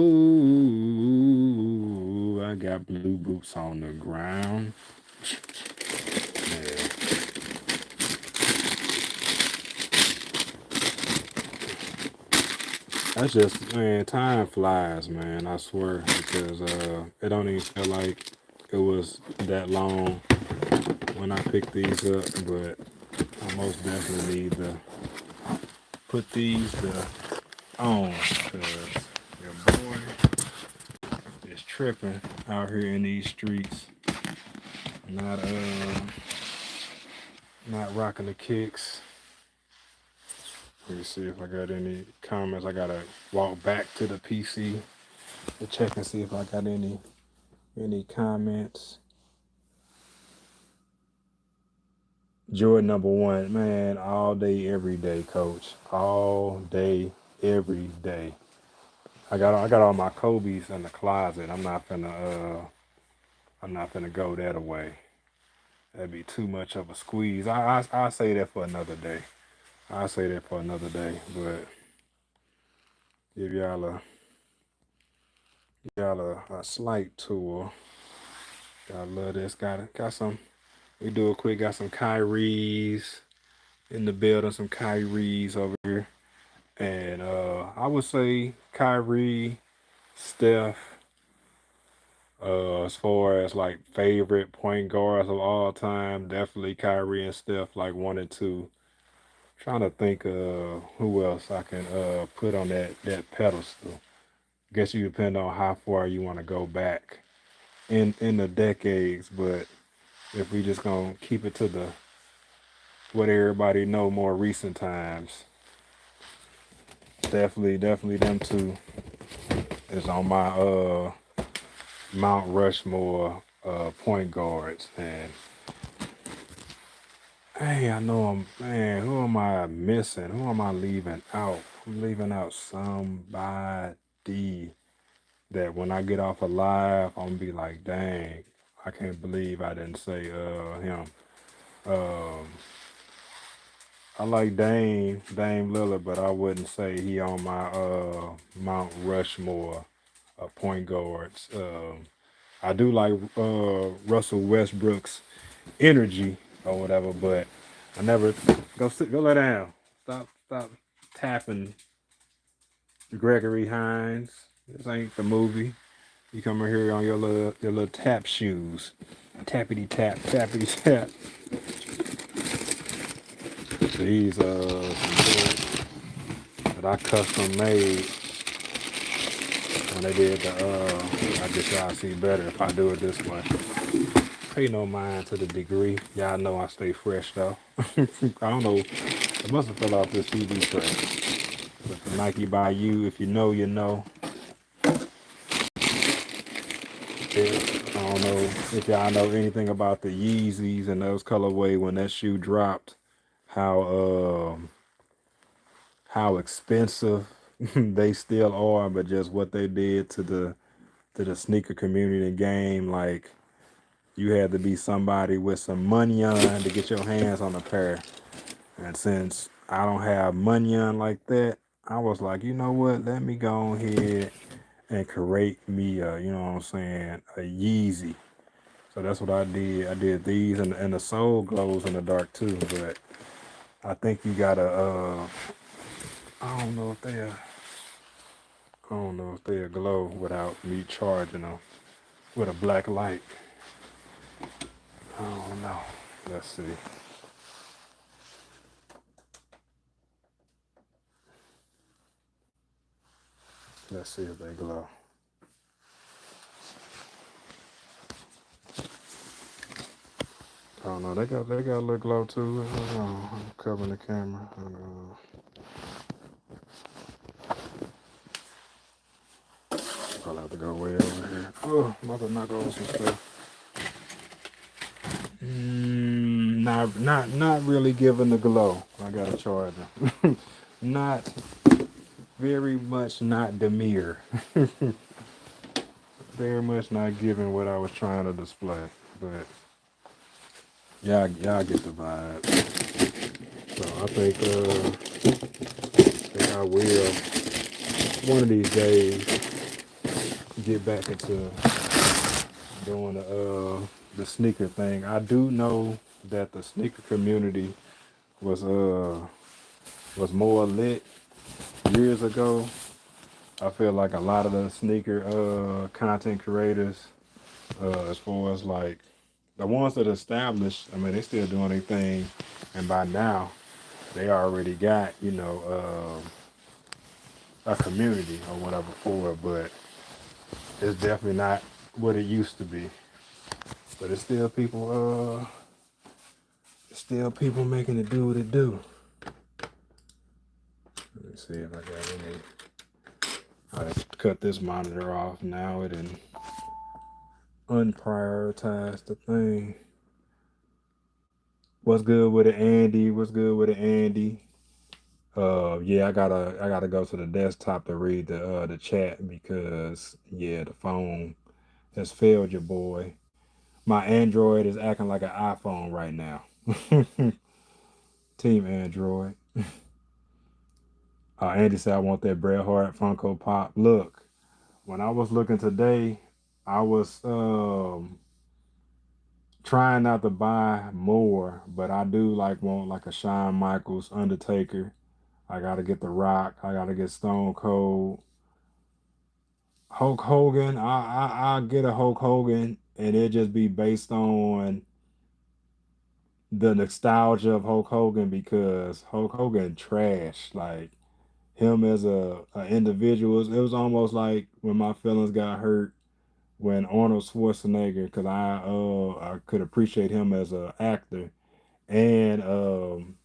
I got blue boots on the ground. Yeah, that's just, man, time flies, man. I swear, because it don't even feel like it was that long when I picked these up, but I most definitely need to put these on, because your boy is tripping out here in these streets. Not not rocking the kicks. Let me see if I got any comments. I gotta walk back to the PC to check and see if I got any comments. Jordan number one, man, all day, every day, coach. All day, every day. I got all my Kobe's in the closet. I'm not finna go that away. That'd be too much of a squeeze. I say that for another day. I say that for another day. But give y'all a slight tour. I love this. Got some. We do it quick. Got some Kyries in the building. Some Kyries over here, and I would say Kyrie, Steph. As far as like favorite point guards of all time, definitely Kyrie and Steph, like one and two. Trying to think who else I can put on that pedestal. Guess you depend on how far you want to go back in the decades, but if we just gonna keep it to the what everybody know more recent times, definitely them two is on my Mount Rushmore point guards. And hey, I know I'm man, who am I missing? Who am I leaving out? I'm leaving out somebody that when I get off a live, I'm gonna be like, dang, I can't believe I didn't say him. Um I like Dame Lillard, but I wouldn't say he on my Mount Rushmore point guards. I do like Russell Westbrook's energy or whatever, but I never go lay down. Stop tapping Gregory Hines. This ain't the movie. You come in here on your little tap shoes. Tappity tap, tappity tap. These some shorts that I custom made when they did the I guess y'all see better if I do it this way. Pay no mind to the degree. Y'all know I stay fresh though. I don't know. It must have fell off this TV tray. But the Nike by you, if you know, you know. I don't know if y'all know anything about the Yeezys and those colorway when that shoe dropped. How how expensive they still are, but just what they did to the sneaker community and game. Like you had to be somebody with some money on to get your hands on a pair. And since I don't have money on like that, I was like, you know what? Let me go ahead and create me a, you know what I'm saying, a Yeezy. So that's what I did. I did these, and the sole glows in the dark too. But I think you gotta. I don't know if they'll glow without me charging them with a black light. I don't know. Let's see. Let's see if they glow. Oh no, they got a little glow too. I'm covering the camera. I'll have to go way over here. Oh, I'm about to knock over some stuff. Not really giving the glow. I gotta charge them. Not very much. Not demure. Very much not giving what I was trying to display. But y'all get the vibe. So I think I will one of these days get back into doing the sneaker thing. I do know that the sneaker community was uh was more lit years ago. I feel like a lot of the sneaker content creators, as far as like the ones that established, I mean they still doing their thing, and by now they already got a community or whatever for it, but it's definitely not what it used to be. But it's still people making it do what it do. Let me see if I got any. I cut this monitor off now. It didn't unprioritize the thing. What's good with it, Andy? What's good with it, Andy? Yeah, I gotta go to the desktop to read the chat because yeah, the phone has failed your boy. My Android is acting like an iPhone right now. Team Android. Andy said I want that Bret Hart Funko Pop. Look, when I was looking today, I was trying not to buy more, but I do like want like a Shawn Michaels, Undertaker. I gotta get The Rock. I gotta get Stone Cold, Hulk Hogan. I get a Hulk Hogan, and it just be based on the nostalgia of Hulk Hogan because Hulk Hogan trash. Like him as a individual, it was almost like when my feelings got hurt when Arnold Schwarzenegger, because I could appreciate him as an actor, and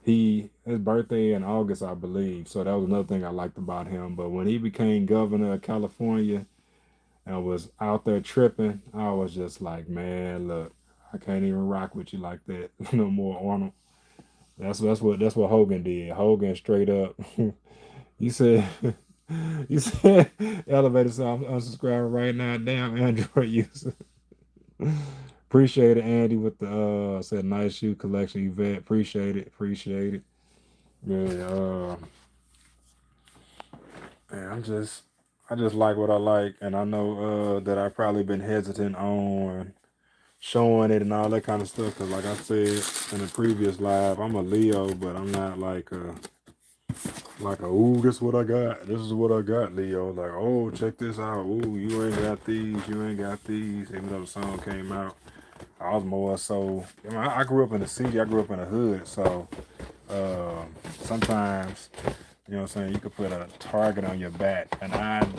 his birthday in August, I believe. So that was another thing I liked about him. But when he became governor of California and was out there tripping, I was just like, man, look, I can't even rock with you like that no more, Arnold. That's what Hogan did. Hogan straight up. He said he said elevator, so I'm unsubscribing right now. Damn Android user. Appreciate it, Andy, with the said nice shoe collection, Yvette. Appreciate it. Appreciate it. Yeah, man, I just like what I like, and I know that I've probably been hesitant on showing it and all that kind of stuff. Cause like I said in the previous live, I'm a Leo, but I'm not like a ooh, this is what I got. This is what I got, Leo. Like, oh, check this out. Ooh, you ain't got these. You ain't got these. Even though the song came out, I was more so. I grew up in the city. I grew up in the hood. So sometimes, you know what I'm saying, you could put a target on your back. And I've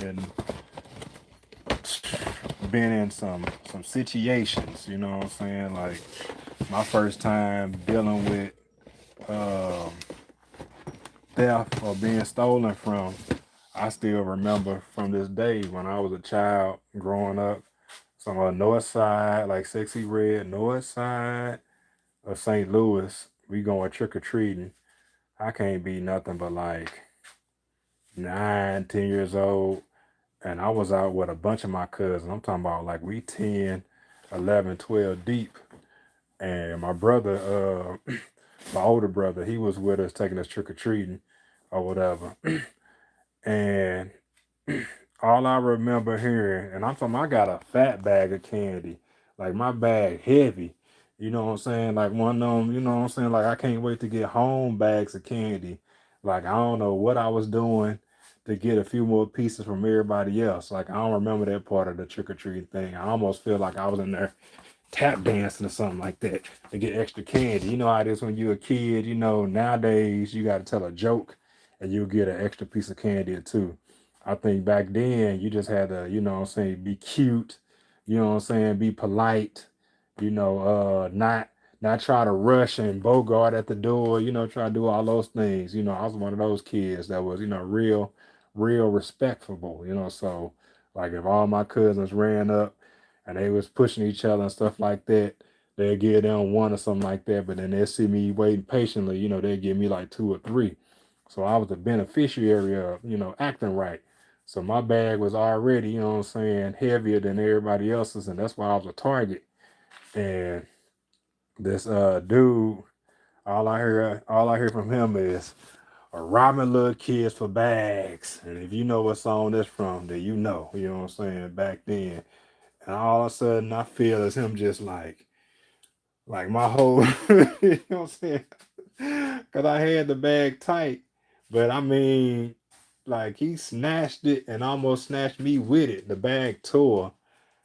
been in some situations. You know what I'm saying? Like my first time dealing with um, theft or being stolen from. I still remember from this day when I was a child growing up. So on the north side, like Sexy Red, north side of St. Louis, we going trick or treating. I can't be nothing but like 9, 10 years old. And I was out with a bunch of my cousins. I'm talking about like we 10, 11, 12 deep. And my brother, my older brother, he was with us taking us trick or treating or whatever. And all I remember hearing, and I'm talking, I got a fat bag of candy, like my bag heavy. You know what I'm saying? Like one of them, you know what I'm saying? Like I can't wait to get home bags of candy. Like I don't know what I was doing to get a few more pieces from everybody else. Like I don't remember that part of the trick or treat thing. I almost feel like I was in there tap dancing or something like that to get extra candy. You know how it is when you're a kid. You know nowadays you got to tell a joke and you'll get an extra piece of candy or two. I think back then you just had to, you know what I'm saying, be cute, you know what I'm saying, be polite, not try to rush and bogart at the door, try to do all those things. I was one of those kids that was, real respectful, so like if all my cousins ran up and they was pushing each other and stuff like that, they'd give them one or something like that, but then they'd see me waiting patiently, they'd give me like two or three. So I was the beneficiary of, acting right. So my bag was already, what I'm saying, heavier than everybody else's, and that's why I was a target. And this dude, all I hear from him is robbing little kids for bags. And if you know what song that's from, then you know what I'm saying, back then. And all of a sudden I feel is him just like my whole, you know what I'm saying? Because I had the bag tight. But I mean, like he snatched it and almost snatched me with it. The bag tore.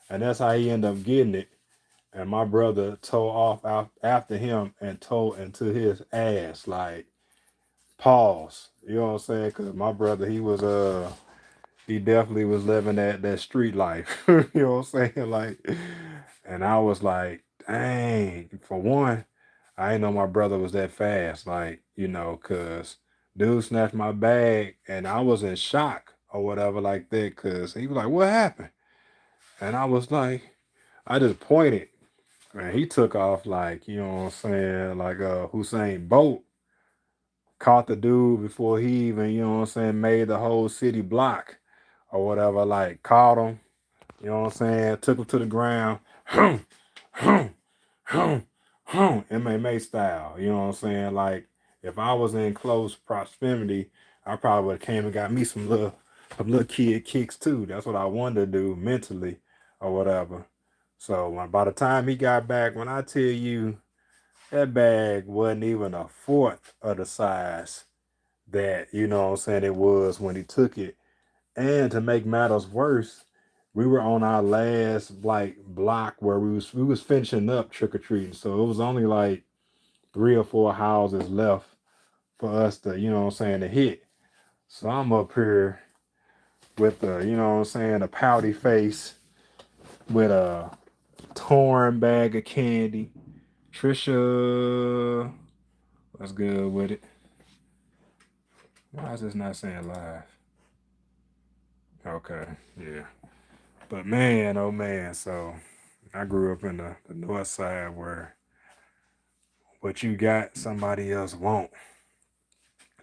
And that's how he ended up getting it. And my brother tore off after him and tore into his ass. Like, pause. You know what I'm saying? Because my brother, he definitely was living that street life. You know what I'm saying? Like, and I was like, dang, for one, I didn't know my brother was that fast. Like, cause dude snatched my bag and I was in shock or whatever like that. Cause he was like, what happened? And I was like, I just pointed and he took off like, you know what I'm saying? Like Hussein Bolt caught the dude before he even, you know what I'm saying, made the whole city block or whatever, like caught him, you know what I'm saying, took him to the ground, MMA style. You know what I'm saying? Like if I was in close proximity, I probably would have came and got me some little kid kicks too. That's what I wanted to do mentally or whatever. So by the time he got back, when I tell you that bag wasn't even a fourth of the size that, you know what I'm saying, it was when he took it. And to make matters worse, we were on our last like block where we was finishing up trick or treating. So it was only like 3 or 4 houses left for us to, you know what I'm saying, to hit. So I'm up here with the, you know what I'm saying, a pouty face with a torn bag of candy. Trisha was good with it. Why is this not saying live? Okay, yeah. But man, oh man, so I grew up in the north side where what you got, somebody else won't.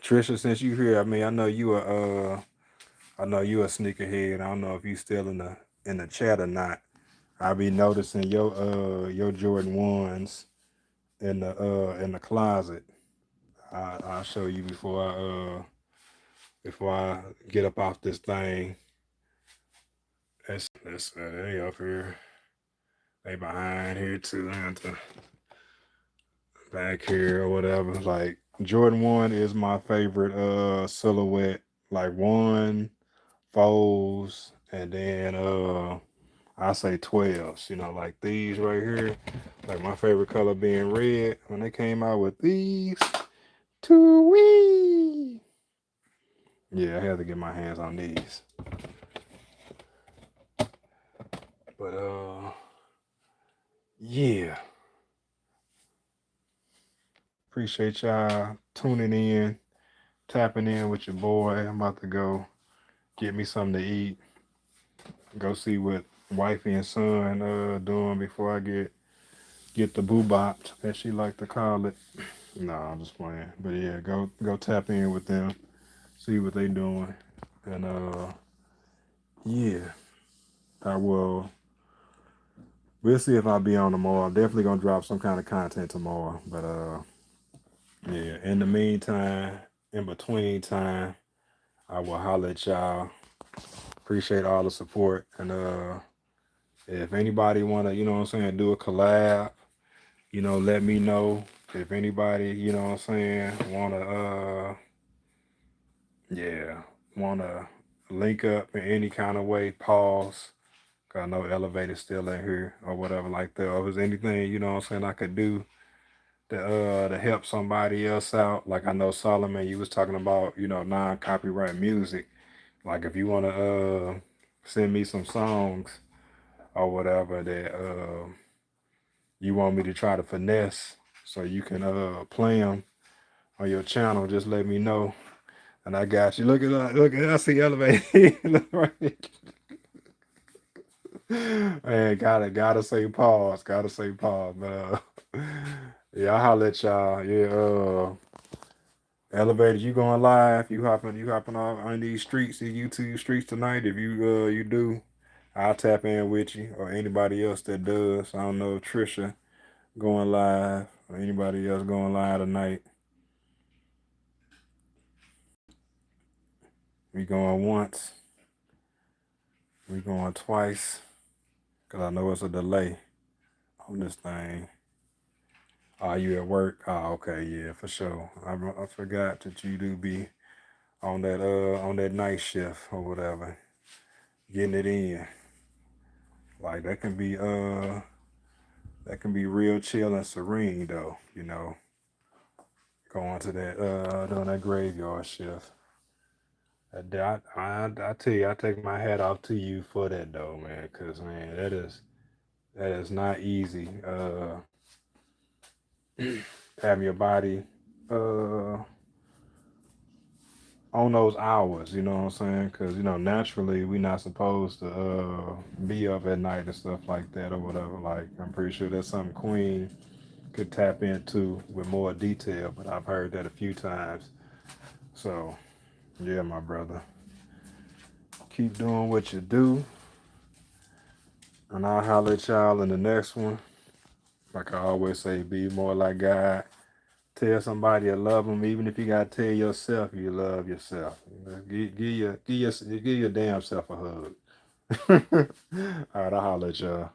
Trisha, since you here, I mean, I know you a sneakerhead. I don't know if you still in the chat or not. I be noticing your Jordan ones in the closet. I'll show you before I get up off this thing. They up here. They behind here too. I have to back here or whatever. Like Jordan 1 is my favorite silhouette. Like one, fours, and then I say 12s, like these right here. Like my favorite color being red. When they came out with these, two wee. Yeah, I had to get my hands on these. But yeah. Appreciate y'all tuning in, tapping in with your boy. I'm about to go get me something to eat. Go see what wifey and son doing before I get the boo bopped, as she like to call it. No, I'm just playing. But yeah, go tap in with them, see what they doing. And yeah, I will. We'll see if I'll be on tomorrow. I'm definitely gonna drop some kind of content tomorrow. But yeah, in the meantime, in between time, I will holler at y'all. Appreciate all the support. And if anybody wanna, you know what I'm saying, do a collab, let me know. If anybody, you know what I'm saying, yeah, wanna link up in any kind of way, pause. Cause I know Elevator's still in here or whatever like that. Or if there's anything, you know what I'm saying, I could do to help somebody else out. Like I know Solomon, you was talking about, non-copyright music. Like if you wanna send me some songs or whatever that you want me to try to finesse so you can play them on your channel, just let me know. And I got you. Look at I see Elevate. Right. Man, gotta say pause. Gotta say pause. But yeah, I'll holler at y'all. Yeah, Elevated, you going live? You hopping on these streets, these YouTube streets tonight? If you do, I'll tap in with you or anybody else that does. I don't know if Trisha going live or anybody else going live tonight. We going once. We going twice. Cause I know it's a delay on this thing. Are you at work? Oh, okay, yeah, for sure. I forgot that you do be on that night shift or whatever, getting it in. Like that can be real chill and serene though, going to that doing that graveyard shift. I tell you, I take my hat off to you for that though, man, cause man, that is not easy. Having your body uh on those hours, you know what I'm saying? Because naturally we're not supposed to be up at night and stuff like that or whatever. Like I'm pretty sure that's something Queen could tap into with more detail, but I've heard that a few times. So yeah, my brother, keep doing what you do, and I'll holler at y'all in the next one. Like I always say, be more like God. Tell somebody you love them, even if you gotta tell yourself you love yourself. Give your damn self a hug. All right, I'll holler at y'all.